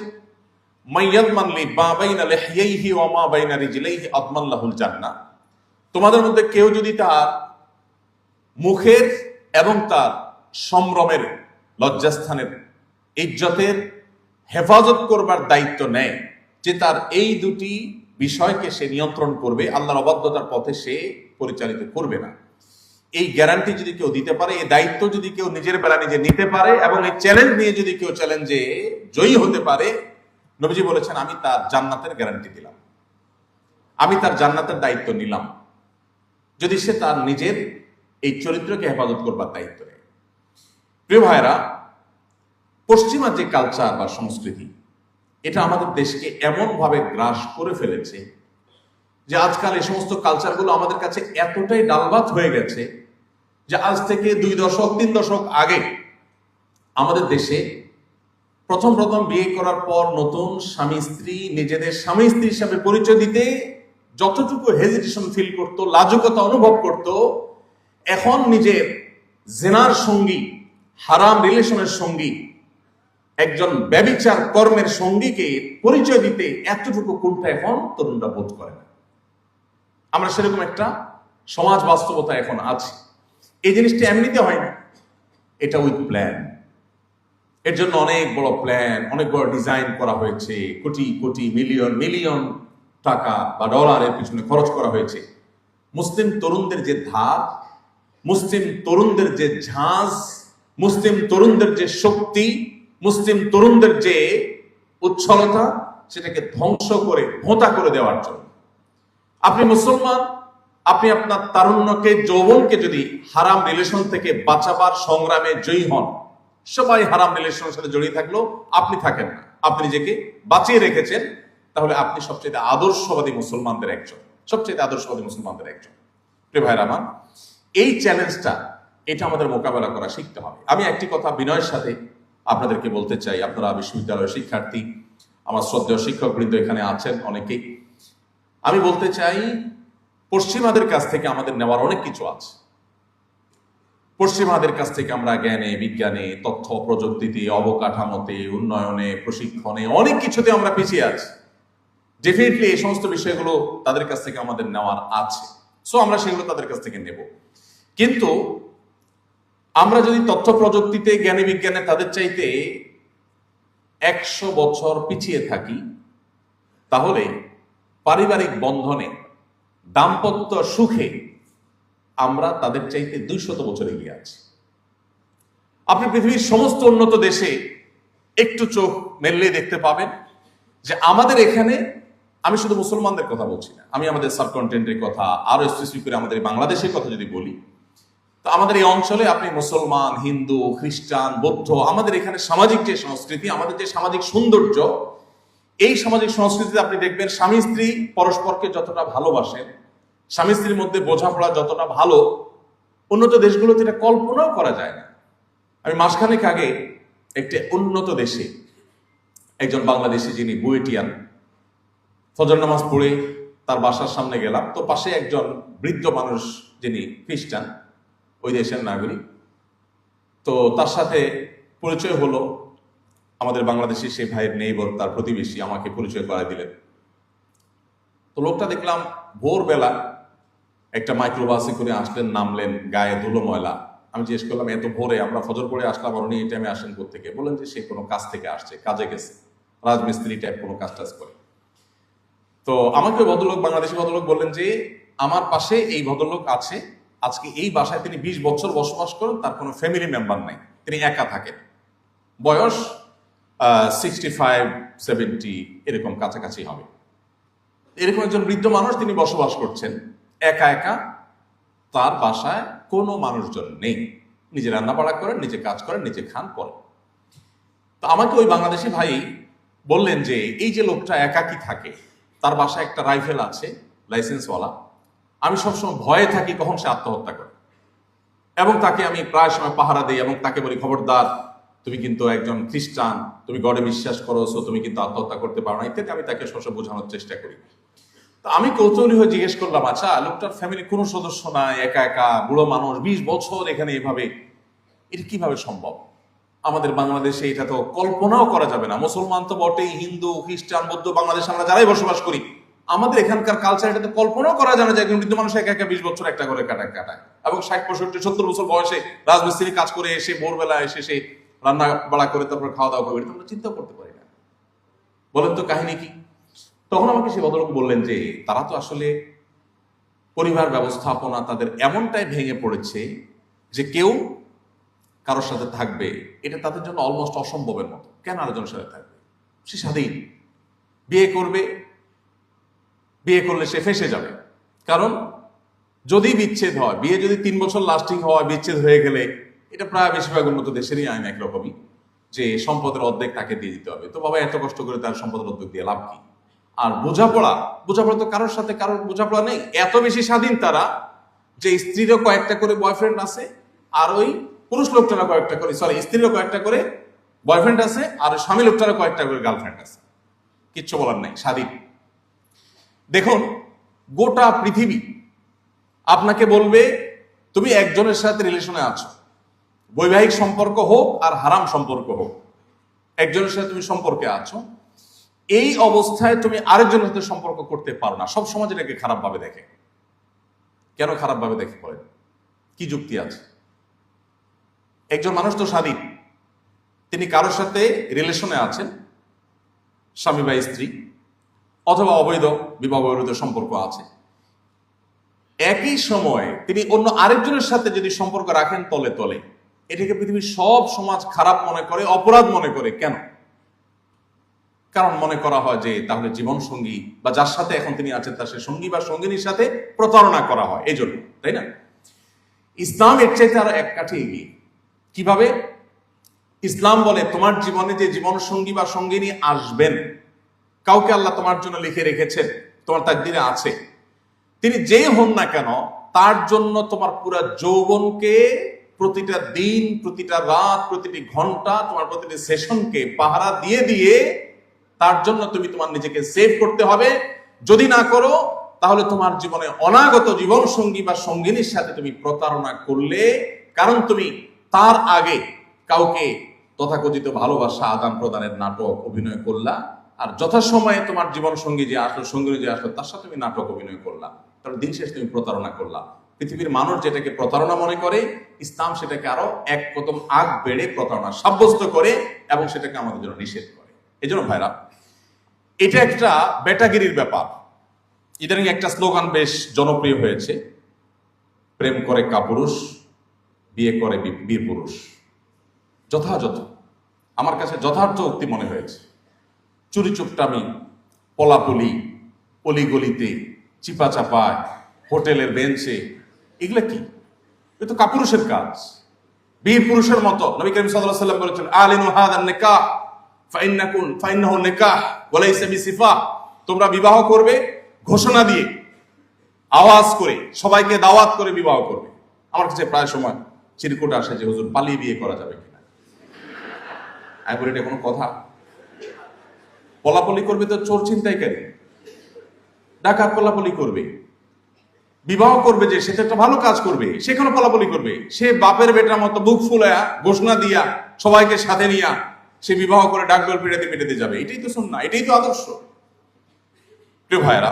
মাইয়াদমান লি মা বাইনা লিহইহি ওয়া মা বাইনা রিজলাইহি আদমান লাহুল জান্নাহ, তোমাদের মধ্যে কেউ যদি তার মুখের এবং তার সম্ভ্রমের, লজ্জাস্থানের, ইজ্জতের হেফাজত করবার দায়িত্ব নেয়, যে তার এই দুটি বিষয়কে সে নিয়ন্ত্রণ করবে, আল্লাহর অবাধ্যতার পথে সে পরিচালিত করবে না, এই গ্যারান্টি যদি কেউ দিতে পারে, এই দায়িত্ব যদি কেউ নিজের বেলা নিজে নিতে পারে, এবং এই চ্যালেঞ্জ নিয়ে যদি কেউ চ্যালেঞ্জে জয়ী হতে পারে, নবীজি বলেছেন, আমি তার জান্নাতের গ্যারান্টি দিলাম, আমি তার জান্নাতের দায়িত্ব নিলাম, যদি সে তার নিজের এই চরিত্রকে হেফাজত করবার দায়িত্ব নেয়। প্রিয় ভাইরা, পশ্চিমা যে কালচার বা সংস্কৃতি, এটা আমাদের দেশকে এমন ভাবে গ্রাস করে ফেলেছে যে আজকাল এই সমস্ত কালচারগুলো আমাদের কাছে এতটাই ডালভাত হয়ে গেছে যে আজ থেকে 2 দশক 3 দশক আগে আমাদের দেশে প্রথম বিয়ে করার পর নতুন স্বামী স্ত্রী নিজেদের স্বামী স্ত্রী হিসাবে পরিচয় দিতে যতটুকু হেজিটেশন ফিল করত, লাজুকতা অনুভব করত, এখন নিজের জেনার সঙ্গী, হারাম রিলেশনের সঙ্গী, একজন ব্যভিচার কর্মের সঙ্গীকে পরিচয় দিতে এতটুকু কুণ্ঠা এখন তরুণরা বোধ করে না। আমরা সেরকম একটা সমাজ বাস্তবতা এখন আছে। এই জিনিসটা এমনিতে হয় না, এটা উইথ প্ল্যান। এর জন্য অনেক বড় প্ল্যান, অনেক বড় ডিজাইন করা হয়েছে, কোটি কোটি মিলিয়ন মিলিয়ন টাকা বা ডলারের পিছনে খরচ করা হয়েছে। মুসলিম তরুণদের যে ধার, মুসলিম তরুণদের যে ঝাঁজ, মুসলিম তরুণদের যে শক্তি, মুসলিম তরুণদের যে উচ্ছলতা, সেটাকে ধ্বংস করে ভোঁতা করে দেওয়ার জন্য। আপনি মুসলমান, আপনি আপনার তারুণ্যকে, যৌবনকে যদি হারাম রিলেশন থেকে বাঁচাবার সংগ্রামে জয়ী হন, সবাই হারাম রিলেশনের সাথে জড়িয়ে থাকলেও আপনি থাকেন না, আপনি নিজেকে বাঁচিয়ে রেখেছেন, তাহলে আপনি সবচেয়ে আদর্শবাদী মুসলমানদের একজন, সবচেয়ে আদর্শবাদী মুসলমানদের একজন। প্রিয় ভাইরা আমার, এই চ্যালেঞ্জটা, এটা আমাদের মোকাবেলা করা শিখতে হবে। আমি একটি কথা বিনয়ের সাথে আপনাদেরকে বলতে চাই, আপনারা বিশ্ববিদ্যালয়ের শিক্ষার্থী, আমার শ্রদ্ধেয় শিক্ষকবৃন্দ এখানে আছেন অনেকেই। আমি বলতে চাই, পশ্চিমাদের কাছ থেকে আমাদের নেওয়ার অনেক কিছু আছে। পশ্চিমাদের কাছ থেকে আমরা জ্ঞানে, বিজ্ঞানে, তথ্য প্রযুক্তিতে, অবকাঠামোতে, উন্নয়নে, প্রশিক্ষণে, অনেক কিছুতে আমরা পিছিয়ে আছি। ডেফিনেটলি এই সমস্ত বিষয়গুলো তাদের কাছ থেকে আমাদের নেওয়ার আছে, সো আমরা সেগুলো তাদের কাছ থেকে নেব। কিন্তু আমরা যদি তথ্য প্রযুক্তিতে, জ্ঞানী বিজ্ঞানে তাদের চাইতে 100 বছর পিছিয়ে থাকি, তাহলে পারিবারিক বন্ধনে, দাম্পত্য সুখে আমরা তাদের চাইতে 200 বছর এগিয়ে আছি। আপনি পৃথিবীর সমস্ত উন্নত দেশে একটু চোখ মেললে দেখতে পাবেন যে আমাদের এখানে, আমি শুধু মুসলমানদের কথা বলছি না, আমি আমাদের সাবকন্টিনেন্টের কথা, আরো স্পেসিফিক করে আমাদের বাংলাদেশের কথা যদি বলি, তো আমাদের এই অঞ্চলে আপনি মুসলমান, হিন্দু, খ্রিস্টান, বৌদ্ধ, আমাদের এখানে সামাজিক যে সংস্কৃতি, আমাদের যে সামাজিক সৌন্দর্য, এই সামাজিক সংস্কৃতিতে আপনি দেখবেন স্বামী স্ত্রী পরস্পরকে যতটা ভালোবাসেন, স্বামী স্ত্রীর মধ্যে বোঝাপড়া যতটা ভালো, উন্নত দেশগুলোতে এটা কল্পনাও করা যায় না। আমি মাসখানেক আগে একটি উন্নত দেশে একজন বাংলাদেশি, যিনি বুয়েটিয়ান, ফজর নামাজ পড়ে তার বাসার সামনে গেলাম, তো পাশে একজন বৃদ্ধ মানুষ, যিনি খ্রিস্টান, ওই দেশের নাগরিক। তো তার সাথে পরিচয় হলো, আমাদের বাংলাদেশি সেই ভাইয়ের নেইবর, তার প্রতিবেশী, আমাকে পরিচয় করায় দিলেন। তো লোকটা দেখলাম ভোরবেলা একটা মাইক্রোবাসে করে আসলেন, নামলেন, গায়ে ধুলো ময়লা। আমি জিজ্ঞেস করলাম, এত ভোরে আমরা ফজর পড়ে আসলাম, আর উনি এই টাইমে আসেন কোত্থেকে? বললেন যে সে কোনো কাজ থেকে আসছে, কাজে গেছে, রাজমিস্ত্রি টাইপ কোনো কাজ টাজ করে। তো আমাকে ভদ্রলোক, বাংলাদেশি ভদ্রলোক বললেন যে আমার পাশে এই ভদ্রলোক আছে, আজকে এই বাসায় তিনি 20 বছর বসবাস করেন, তার কোনো ফ্যামিলি মেম্বার নাই, তিনি একা থাকেন, বয়স 65-70 এরকম কাছাকাছি হবে। এরকম একজন বৃদ্ধ মানুষ, তিনি বসবাস করছেন একা একা, তার বাসায় কোনো মানুষজন নেই, নিজে রান্না বাড়া করেন, নিজে কাজ করেন, নিজে খান, পরে। তো আমাকে ওই বাংলাদেশি ভাই বললেন যে এই যে লোকটা একাকী থাকে, তার বাসায় একটা রাইফেল আছে, লাইসেন্সওয়ালা, আমি সবসময় ভয়ে থাকি কখন সে আত্মহত্যা করে, এবং তাকে আমি প্রায় সময় পাহারা দিই, এবং তাকে বলি, খবরদার, তুমি কিন্তু একজন খ্রিস্টান, তুমি গডে বিশ্বাস করো, সো তুমি কিন্তু আত্মহত্যা করতে পারো না, ইত্যাদি আমি তাকে সবসময় বোঝানোর চেষ্টা করি। তো আমি কৌতূহলী হয়ে জিজ্ঞেস করলাম, আচ্ছা, লোকটার ফ্যামিলি কোনো সদস্য নাই, একা একা বুড়ো মানুষ, 20 বছর এখানে এভাবে, এটা কিভাবে সম্ভব? আমাদের বাংলাদেশে এটা তো কল্পনাও করা যাবে না। মুসলমান তো বটেই, হিন্দু, খ্রিস্টান, বৌদ্ধ, বাংলাদেশে আমরা যারাই বসবাস করি, আমাদের এখানকার কালচার এটা তো কল্পনাও করা যায় না যে একজন বৃদ্ধ মানুষ একা একা 20 বছর একটা করে কাটায়, এবং 60-65-70 বছর বয়সে রাজমিস্ত্রি কাজ করে এসে ভোরবেলা এসে সে রান্না বাড়া করে তারপর খাওয়া দাওয়া করবে, এটা আমরা চিন্তাও করতে পারি না। বলেন তো কাহিনী কি? তখন আমাকে সে ভদ্রলোক বললেন যে তারা তো আসলে পরিবার ব্যবস্থাপনা তাদের এমনটাই ভেঙে পড়েছে যে কেউ কারোর সাথে থাকবে, এটা তাদের জন্য অলমোস্ট অসম্ভবের মতো। কেন আরেকজনের সাথে থাকবে? সে স্বাধীন, বিয়ে করবে, বিয়ে করলে সে ফেঁসে যাবে, কারণ যদি বিচ্ছেদ হয়, বিয়ে যদি 3 বছর লাস্টিং হয়, বিচ্ছেদ হয়ে গেলে, এটা প্রায় বেশিরভাগ উন্নত দেশেরই আইন একরকমই, যে সম্পদের অর্ধেক তাকে দিয়ে দিতে হবে। তো বাবা এত কষ্ট করে তার সম্পদের অর্ধেক দিয়ে লাভ কি? আর বোঝাপড়া তো কারোর সাথে কারোর বোঝাপড়া নেই, এত বেশি স্বাধীন তারা যে স্ত্রীরও কয়েকটা করে বয়ফ্রেন্ড আছে, আর ওই পুরুষ লোকটারও কয়েকটা করে, স্ত্রীরও কয়েকটা করে বয়ফ্রেন্ড আছে, আর স্বামী লোকটারও কয়েকটা করে গার্লফ্রেন্ড আছে, কিচ্ছু বলার নেই, স্বাধীন। দেখুন, গোটা পৃথিবী আপনাকে বলবে তুমি একজনের সাথে রিলেশনে আছো, বৈবাহিক সম্পর্ক হোক আর হারাম সম্পর্ক হোক, একজনের সাথে তুমি সম্পর্কে আছো, এই অবস্থায় তুমি আরেকজনের সাথে সম্পর্ক করতে পারো না। সব সমাজ এটাকে খারাপ ভাবে দেখে, কেন খারাপভাবে দেখে বলেন? কি যুক্তি আছে? একজন মানুষ তো স্বাধীন, তিনি কারোর সাথে রিলেশনে আছেন, স্বামী বা স্ত্রী, অথবা অবৈধ বিবাহ বহির্ভূত সম্পর্ক আছে, একই সময়ে তিনি অন্য আরেকজনের সাথে যদি সম্পর্ক রাখেন তলে তলে, এটাকে পৃথিবীর সব সমাজ খারাপ মনে করে, অপরাধ মনে করে। কেন? কারণ মনে করা হয় যে তাহলে জীবন সঙ্গী বা যার সাথে এখন তিনি আছেন তার সে সঙ্গী বা সঙ্গিনীর সাথে প্রতারণা করা হয়, এই জন্য, তাই না? ইসলাম এর চাইতে আরো এক কাঠি এগিয়ে। কিভাবে? ইসলাম বলে তোমার জীবনে যে জীবন সঙ্গী বা সঙ্গিনী আসবেন, কাউকে আল্লাহ তোমার জন্য লিখে রেখেছেন, তোমার তাকদীরে আছে, তিনি যেই হন না কেন, তার জন্য তোমার পুরো যৌবনকে, প্রতিটা দিন, প্রতিটা রাত, প্রতিটি ঘন্টা, তোমার প্রতিটি সেশনকে পাহারা দিয়ে দিয়ে তার জন্য তুমি তোমার নিজেকে সেভ করতে হবে। যদি না করো তাহলে তোমার জীবনে অনাগত জীবন সঙ্গী বা সঙ্গিনীর সাথে তুমি প্রতারণা করলে, কারণ তুমি তার আগে কাউকে তথাকথিত ভালোবাসা আদান প্রদানের নাটক অভিনয় করলা, আর যথাসময়ে তোমার জীবন সঙ্গী যে আসলো, সঙ্গিনী যে আসলো, তার সাথে তুমি নাটক অভিনয় করলা, তাহলে দিন শেষে তুমি প্রতারণা করলা। পৃথিবীর মানুষ যেটাকে প্রতারণা মনে করে, ইসলাম সেটাকে আরো এক কদম আগ বেড়ে প্রতারণা সাব্যস্ত করে এবং সেটাকে আমাদের জন্য নিষেধ করে। এই জন্য ভাইরা, এটা একটা বেটাগিরির ব্যাপার। ইদানিং একটা স্লোগান বেশ জনপ্রিয় হয়েছে, প্রেম করে কাপুরুষ, বিয়ে করে বীর পুরুষ। যথাযথ, আমার কাছে যথার্থ উক্তি মনে হয়েছে। চুরি চুপটামি, পলাপলি, অলিগলিতে, চিপা চাপায়, হোটেলের বেঞ্চে, এগুলা কি? এ তো কাপুরুষের কাজ। বীর পুরুষের মতো নবী করিম সাল্লাল্লাহু আলাইহি ওয়াসাল্লাম বলেছেন, আলিনু হাদান নিকাহ ফাইন্নাহু নিকাহ ওয়া লাইসা বিসিফাহ। তোমরা বিবাহ করবে ঘোষণা দিয়ে, আওয়াজ করে, সবাইকে দাওয়াত করে বিবাহ করবে। আমার কাছে প্রায় সময় চিরকুট আসে যে হুজুর পালিয়ে বিয়ে করা যাবে কিনা। আমি বলি এটা কোনো কথা? পলাপলি করবে তো চোর ছিনতাইকারী, ডাকাত পলাপলি করবে। বিবাহ করবে যে, সেটা একটা ভালো কাজ করবে, সেখানে পলাপলি করবে। সে বাপের বেটার মতো বুক ফুলায়া ঘোষণা দিয়া সবাইকে সাথে নিয়া সে বিবাহ করে ডাকডোল পিটাতে পিটাতে যাবে। এটাই তো সুন্নাহ, এটাই তো আদর্শ। প্রিয় ভাইরা,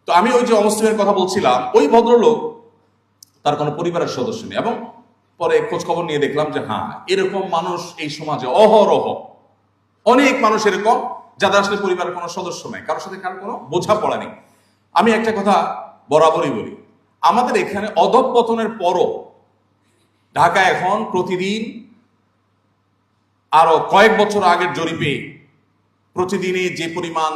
তো আমি ওই যে অমুসলিমের কথা বলছিলাম, ওই ভদ্রলোক, তার কোনো পরিবারের সদস্য নেই, এবং পরে খোঁজ খবর নিয়ে দেখলাম যে হ্যাঁ, এরকম মানুষ এই সমাজে অহরহ, অনেক মানুষ এরকম যাদের আসলে পরিবারের কোনো সদস্য নেই, কারোর সাথে কারোর কোনো বোঝাপড়া নেই। আমি একটা কথা বরাবরই বলি, আমাদের এখানে অধঃপতনের পরও ঢাকা এখন প্রতিদিন, আরো কয়েক বছর আগের জরিপে, প্রতিদিনে যে পরিমাণ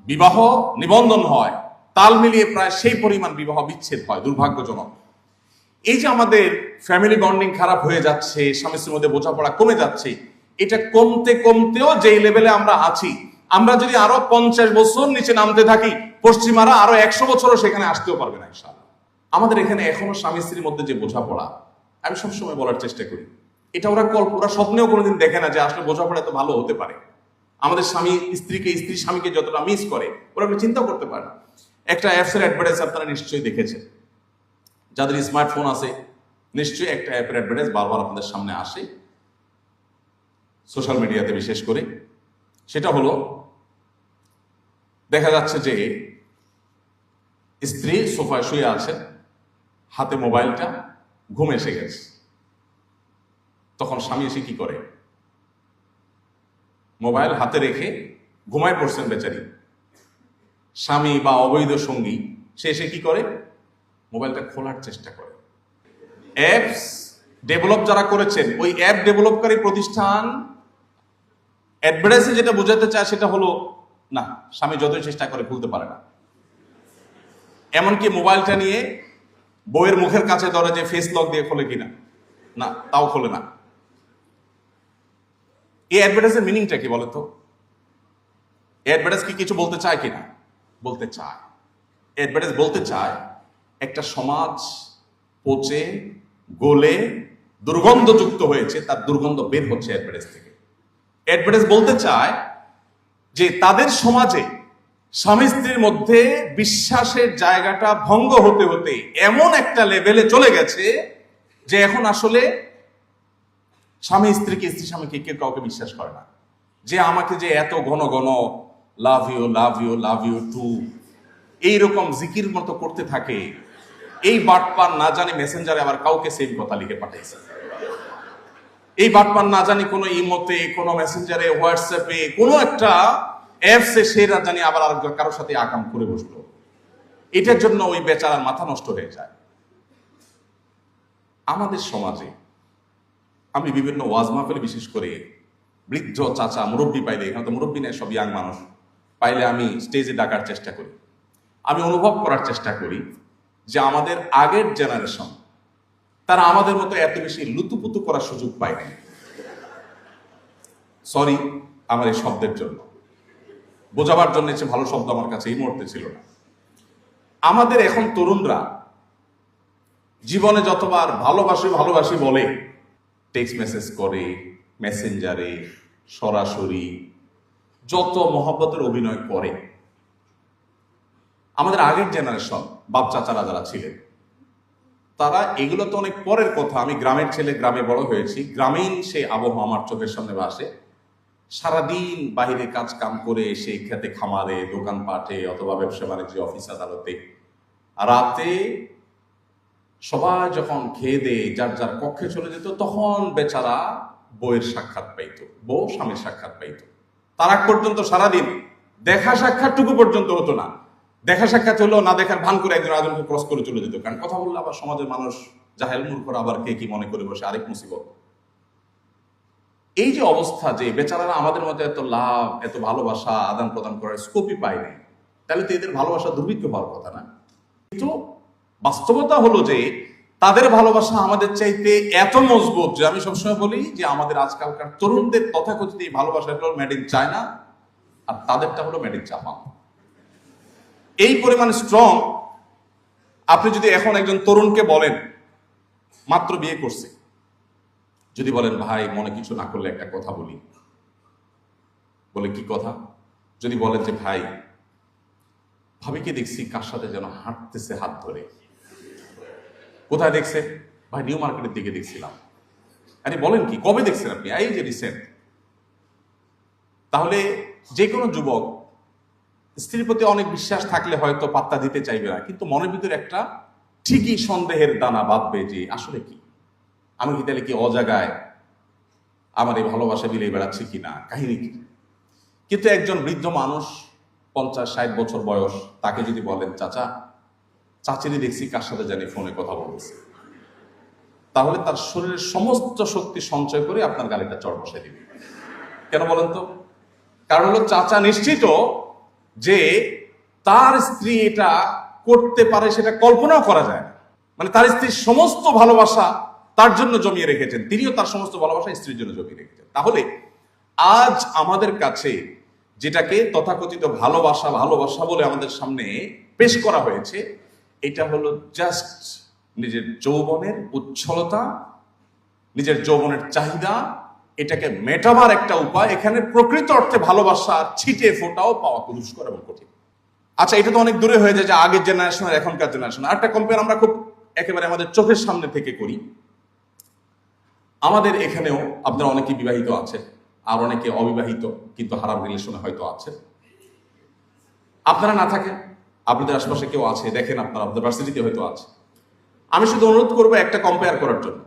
বিবাহ নিবন্ধন হয়, তাল মিলিয়ে প্রায় সেই পরিমাণ বিবাহ বিচ্ছেদ হয়। দুর্ভাগ্যজনক। এই যে আমাদের ফ্যামিলি বন্ডিং খারাপ হয়ে যাচ্ছে, স্বামী স্ত্রীর মধ্যে বোঝাপড়া কমে যাচ্ছে, এটা কমতে কমতেও যে লেভেলে আমরা আছি, আমরা যদি আরো 50 বছর নিচে নামতে থাকি, পশ্চিমারা আরো 100 বছরও সেখানে আসতেও পারবে না ইনশাআল্লাহ। আমাদের এখানে এখনো স্বামী স্ত্রীর মধ্যে যে বোঝাপড়া, আমি সবসময় বলার চেষ্টা করি, এটা ওরা স্বপ্নেও কোনোদিন দেখে না যে আসলে বোঝাপড়া এত ভালো হতে পারে। আমাদের স্বামী স্ত্রীকে, স্ত্রী স্বামীকে যতটা মিস করে, ওরা চিন্তা করতে পারে না। একটা অ্যাপসের অ্যাডভার্টাইজ আপনারা নিশ্চয়ই দেখেছেন, যাদের স্মার্টফোন আছে নিশ্চয়ই একটা অ্যাপের অ্যাডভার্টাইজ বারবার আপনাদের সামনে আসে, সোশ্যাল মিডিয়াতে বিশেষ করে। সেটা হলো, দেখা যাচ্ছে যে স্ত্রী সোফায় শুয়ে আছে, হাতে মোবাইলটা, ঘুম এসে গেছে। তখন স্বামী এসে কি করে? মোবাইল হাতে রেখে ঘুমায় পড়ছেন বেচারি স্বামী বা অবৈধ সঙ্গী, সে এসে কি করে? মোবাইলটা খোলার চেষ্টা করে। অ্যাপস ডেভেলপ যারা করেছেন, ওই অ্যাপ ডেভেলপকারী প্রতিষ্ঠান অ্যাডভার্টাইজে যেটা বোঝাতে চায় সেটা হলো, না, স্বামী যতই চেষ্টা করে খুলতে পারে না। এমনকি মোবাইলটা নিয়ে বউয়ের মুখের কাছে ধরে যে ফেস লক দিয়ে খোলে কিনা, না, তাও খোলে না। এই অ্যাডভার্টাইজের মিনিংটা কি বলতো? অ্যাডভার্টাইজ কি কিছু বলতে চায় কিনা? বলতে চায়। অ্যাডভার্টাইজ বলতে চায় একটা সমাজ পচে গলে দুর্গন্ধযুক্ত হয়েছে, তার দুর্গন্ধ বের হচ্ছে অ্যাডভার্টাইজ থেকে। অ্যাডভার্টাইজ বলতে চায় যে তাদের সমাজে স্বামী স্ত্রীর মধ্যে বিশ্বাসের জায়গাটা ভঙ্গ হতে হতে এমন একটা লেভেলে চলে গেছে যে এখন আসলে স্বামী স্ত্রীকে, স্ত্রী স্বামীকে কেউ কাউকে বিশ্বাস করে না। যে আমাকে যে এত ঘন ঘন love you love you love you too এইরকম জিকির মতো করতে থাকে, এই বাটপার না জানি মেসেঞ্জারে আবার কাউকে সেম কথা লিখে পাঠিয়েছে। এই বাটপার না জানি কোনো ইমোতে, কোনো মেসেঞ্জারে, হোয়াটসঅ্যাপে, কোনো একটা অ্যাপসে সে জানি আবার আরেকজন কারোর সাথে আকাম করে বসলো। এটার জন্য ওই বেচারার মাথা নষ্ট হয়ে যায়। আমাদের সমাজে আমি বিভিন্ন ওয়াজ মাহফিলে বিশেষ করে বৃদ্ধ চাচা মুরব্বী পাইলে, এখানে তো মুরব্বী নেই, সব ইয়াং মানুষ পাইলে আমি স্টেজে ডাকার চেষ্টা করি। আমি অনুভব করার চেষ্টা করি যে আমাদের আগের জেনারেশন তারা আমাদের মতো এত বেশি লুতুপুতু করার সুযোগ পায় নাই। সরি আমার এই শব্দের জন্য, বোঝাবার জন্য যে ভালো শব্দ আমার কাছে এই মুহূর্তে ছিল না। আমাদের এখন তরুণরা জীবনে যতবার ভালোবাসি ভালোবাসি বলে, টেক্সট মেসেজ করে, মেসেঞ্জারে, সরাসরি যত মহব্বতের অভিনয় করে, আমাদের আগের জেনারেশন বাপ চাচারা যারা ছিলেন তারা এগুলো তো অনেক পরের কথা। আমি গ্রামের ছেলে, গ্রামে বড় হয়েছি, গ্রামীণ সে আবহাওয়া আমার চোখের সামনে ভাসে। সারাদিন বাহিরে কাজ কাম করে এসে খেতে খামারে, দোকানপাটে অথবা ব্যবসা বাণিজ্য, অফিস আদালতে, রাতে সবাই যখন খেয়ে দিয়ে যার যার কক্ষে চলে যেত, তখন বেচারা বউয়ের সাক্ষাৎ পাইতো, বউ স্বামীর সাক্ষাৎ পাইতো। তার আগ পর্যন্ত সারাদিন দেখা সাক্ষাৎটুকু পর্যন্ত হতো না। দেখা সাক্ষাৎ হলো, না দেখার ভান করে একজন আরেকজনকে ক্রস করে চলে যেত। কারণ কথা বললে আবার সমাজের মানুষ জাহেল মূর্খরা আবার কে কি মনে করে বসে, আরেক মুসিবত। এই যে অবস্থা, যে বেচারারা আমাদের মধ্যে এত লাভ, এত ভালোবাসা আদান প্রদান করার স্কোপই পায় নাই, তাহলে তো এদের ভালোবাসা দুর্ভিক্ষ হওয়ার কথা না। কিন্তু বাস্তবতা হলো যে তাদের ভালোবাসা আমাদের চাইতে এত মজবুত যে আমি সবসময় বলি যে আমাদের আজকালকার তরুণদের তথাকথিত এই ভালোবাসা হলো মেড ইন চায়না, আর তাদেরটা হলো মেড ইন জাপান। এই পরিমাণ স্ট্রং। আপনি যদি এখন একজন তরুণকে বলেন, মাত্র বিয়ে করছে, যদি বলেন ভাই মনে কিছু না করলে একটা কথা বলি, বলে কি কথা? যদি বলেন যে ভাই ভাবিকে দেখছি কার সাথে যেন হাঁটতেছে হাত ধরে, কোথায় দেখছে? ভাই নিউ মার্কেটের দিকে দেখছিলাম। আরে বলেন কি, কবে দেখছেন আপনি? এই যে রিসেন্ট। তাহলে যে কোনো যুবক স্ত্রীর প্রতি অনেক বিশ্বাস থাকলে হয়তো পাত্তা দিতে চাইবে না, কিন্তু মনের ভিতরে একটা ঠিকই সন্দেহের দানা বাঁধবে যে আসলে কি, আমি কি তাহলে কি অজাগায় আমার এই ভালোবাসা বিলিয়ে বেড়াচ্ছি কিনা, কাহিনী কি? কিন্তু একজন বৃদ্ধ মানুষ 50-60 বছর বয়স, তাকে যদি বলেন চাচা চাচিরি দেখছি কার সাথে জানি ফোনে কথা বলছে, তাহলে তার শরীরের সমস্ত শক্তি সঞ্চয় করে আপনার গাড়িটা চড় বসাই দিবে। কেন বলেন তো? কারণ হলো চাচা নিশ্চিত যে তার স্ত্রী এটা করতে পারে, সেটা কল্পনাও করা যায় না। মানে তার স্ত্রীর সমস্ত ভালোবাসা তার জন্য জমিয়ে রেখেছেন, তিনিও তার সমস্ত ভালোবাসা স্ত্রীর জন্য জমিয়ে রেখেছেন। তাহলে আজ আমাদের কাছে যেটাকে তথাকথিত ভালোবাসা ভালোবাসা বলে আমাদের সামনে পেশ করা হয়েছে, এটা হলো জাস্ট নিজের যৌবনের উচ্ছলতা, নিজের যৌবনের চাহিদা, এটাকে মেটাবার একটা উপায়। এখানে প্রকৃত অর্থে ভালোবাসা ছিটে ফোটাও পাওয়া দুষ্কর এবং কঠিন। আচ্ছা, এটা তো অনেক দূরে হয়ে যায় যে আগের জেনারেশন আর এখনকার জেনারেশন। আর একটা কম্পেয়ার আমরা খুব একেবারে আমাদের চোখের সামনে থেকে করি। আমাদের এখানেও আপনারা অনেকে বিবাহিত আছে, আর অনেকে অবিবাহিত কিন্তু হারাম রিলেশনে হয়তো আছে। আপনারা না থাকেন, আপনাদের আশেপাশে কেউ আছে, দেখেন আপনারা আপনাদের ভার্সিটিতে হয়তো আছে। আমি শুধু অনুরোধ করবো একটা কম্পেয়ার করার জন্য।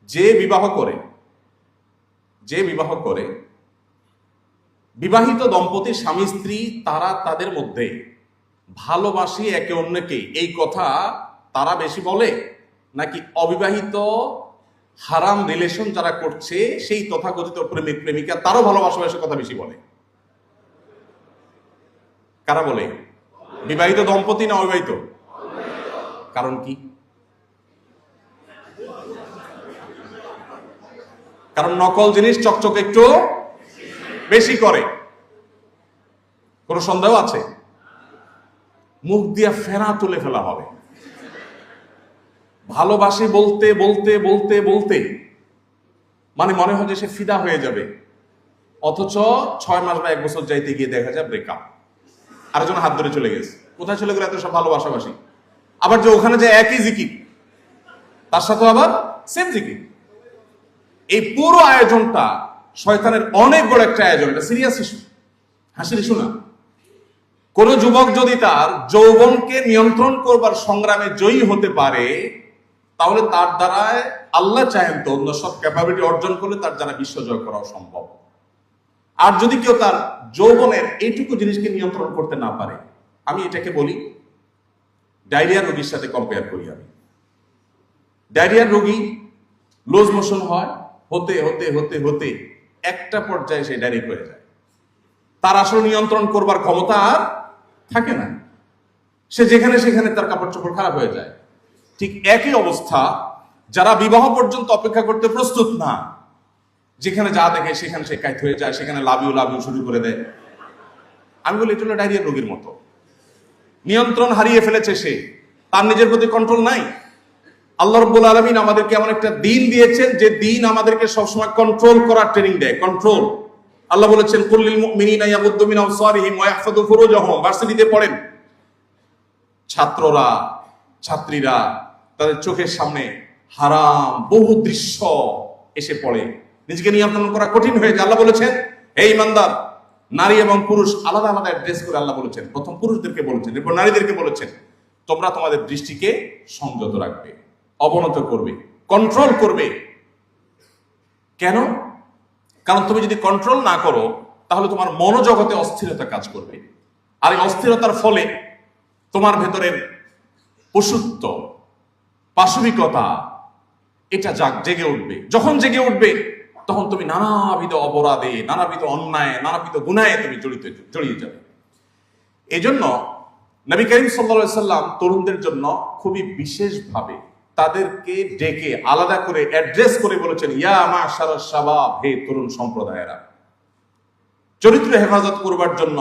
যে বিবাহ করে বিবাহিত দম্পতি স্বামী স্ত্রী, তারা তাদের মধ্যে ভালোবাসি একে অন্যকে, এই কথা তারা বেশি বলে, নাকি অবিবাহিত হারাম রিলেশন যারা করছে সেই তথাকথিত প্রেমিক প্রেমিকা তারও ভালোবাসার কথা বেশি বলে? কারা বলে? বিবাহিত দম্পতি না অবিবাহিত? কারণ কি? কারণ নকল জিনিস চকচক একটু বেশি করে। কোন সন্দেহ আছে? মুখ দিয়া ফেনা তুলে ফেলা হবে। ভালোবাসি বলতে বলতে বলতে বলতে মানে মনে হয় যে সে ফিদা হয়ে যাবে, অথচ 6 মাস বা 1 বছর যাইতে গিয়ে দেখা যায় ব্রেকআপ, আরেকজন হাত ধরে চলে গেছে। কোথায় চলে গেলে এত সব ভালোবাসাবাসি? আবার যে ওখানে যে একই জিকির, তার সাথে আবার সেম জিকির। এই পুরো আয়োজনটা শয়তানের অনেক বড় একটা আয়োজন। এটা সিরিয়াস ইস্যু, হাসির ইস্যু না। কোন যুবক যদি তার যৌবনকে নিয়ন্ত্রণ করবার সংগ্রামে জয়ী হতে পারে, তাহলে তার দ্বারায় আল্লাহ চাহেন তো অন্য সব ক্যাপাবিলিটি অর্জন করলে তার দ্বারা বিশ্ব জয় করা সম্ভব। আর যদি কেউ তার যৌবনের এইটুকু জিনিসকে নিয়ন্ত্রণ করতে না পারে, আমি এটাকে বলি ডায়রিয়া রোগীর সাথে কম্পেয়ার করি। আমি ডায়রিয়ার রোগী লুজ মোশন হয়, হতে হতে হতে হতে একটা পর্যায়ে সে ডায়রিয়া হয়ে যায়, তার আসলে নিয়ন্ত্রণ করবার ক্ষমতা আর থাকে না, সে যেখানে সেখানে তার কাপড় চোপড় খারাপ হয়ে যায়। ঠিক একই অবস্থা যারা বিবাহ পর্যন্ত অপেক্ষা করতে প্রস্তুত না, যেখানে যা দেখে সেখানে সে কাইত হয়ে যায়, সেখানে লাভ ইউ শুরু করে দেয়। আমি বলি এটা হলো ডায়রিয়া রোগীর মতো। নিয়ন্ত্রণ হারিয়ে ফেলেছে সে, তার নিজের প্রতি কন্ট্রোল নাই। আল্লাহ রাব্বুল আলামিন আমাদেরকে এমন একটা দিন দিয়েছেন যে দিন আমাদেরকে সবসময় কন্ট্রোল করার ট্রেনিং দেয়। কন্ট্রোল, আল্লাহ বলেছেন কুল্লিল মুমিনিনা ইয়াগুদ্দু মিন আবসারিহিম ওয়া ইয়াহফাযু ফুরুজাহুম। ভার্সিটিতে পড়েন, ছাত্ররা ছাত্রীরা তাদের চোখের সামনে হারাম বহু দৃশ্য এসে পড়ে, নিজেকে নিয়ন্ত্রণ করা কঠিন হয়ে যায়। আল্লাহ বলেছেন হে ঈমানদার, নারী এবং পুরুষ আলাদা আলাদা অ্যাড্রেস করে আল্লাহ বলেছেন। প্রথম পুরুষদেরকে বলেছেন, এরপর নারীদেরকে বলেছেন তোমরা তোমাদের দৃষ্টিকে সংযত রাখবে, অবনত করবে, কন্ট্রোল করবে। কেন? কারণ তুমি যদি কন্ট্রোল না করো তাহলে তোমার মনোজগতে অস্থিরতা কাজ করবে, আর এই অস্থিরতার ফলে তোমার ভেতরের পশুত্ব, পাশবিকতা এটা জেগে উঠবে। যখন জেগে উঠবে তখন তুমি নানাবিধ অপরাধে, নানাবিধ অন্যায়, নানাবিধ গুনাহে তুমি জড়িয়ে যাবে। এই জন্য নবী করিম সাল্লাল্লাহু আলাইহি সাল্লাম তরুণদের জন্য খুবই বিশেষভাবে তাদেরকে ডেকে আলাদা করে অ্যাড্রেস করে বলেছেন ইয়া মাশারাশ শাবাব, হে তরুণ সম্প্রদায়েরা। চরিত্র হেফাজত করবার জন্য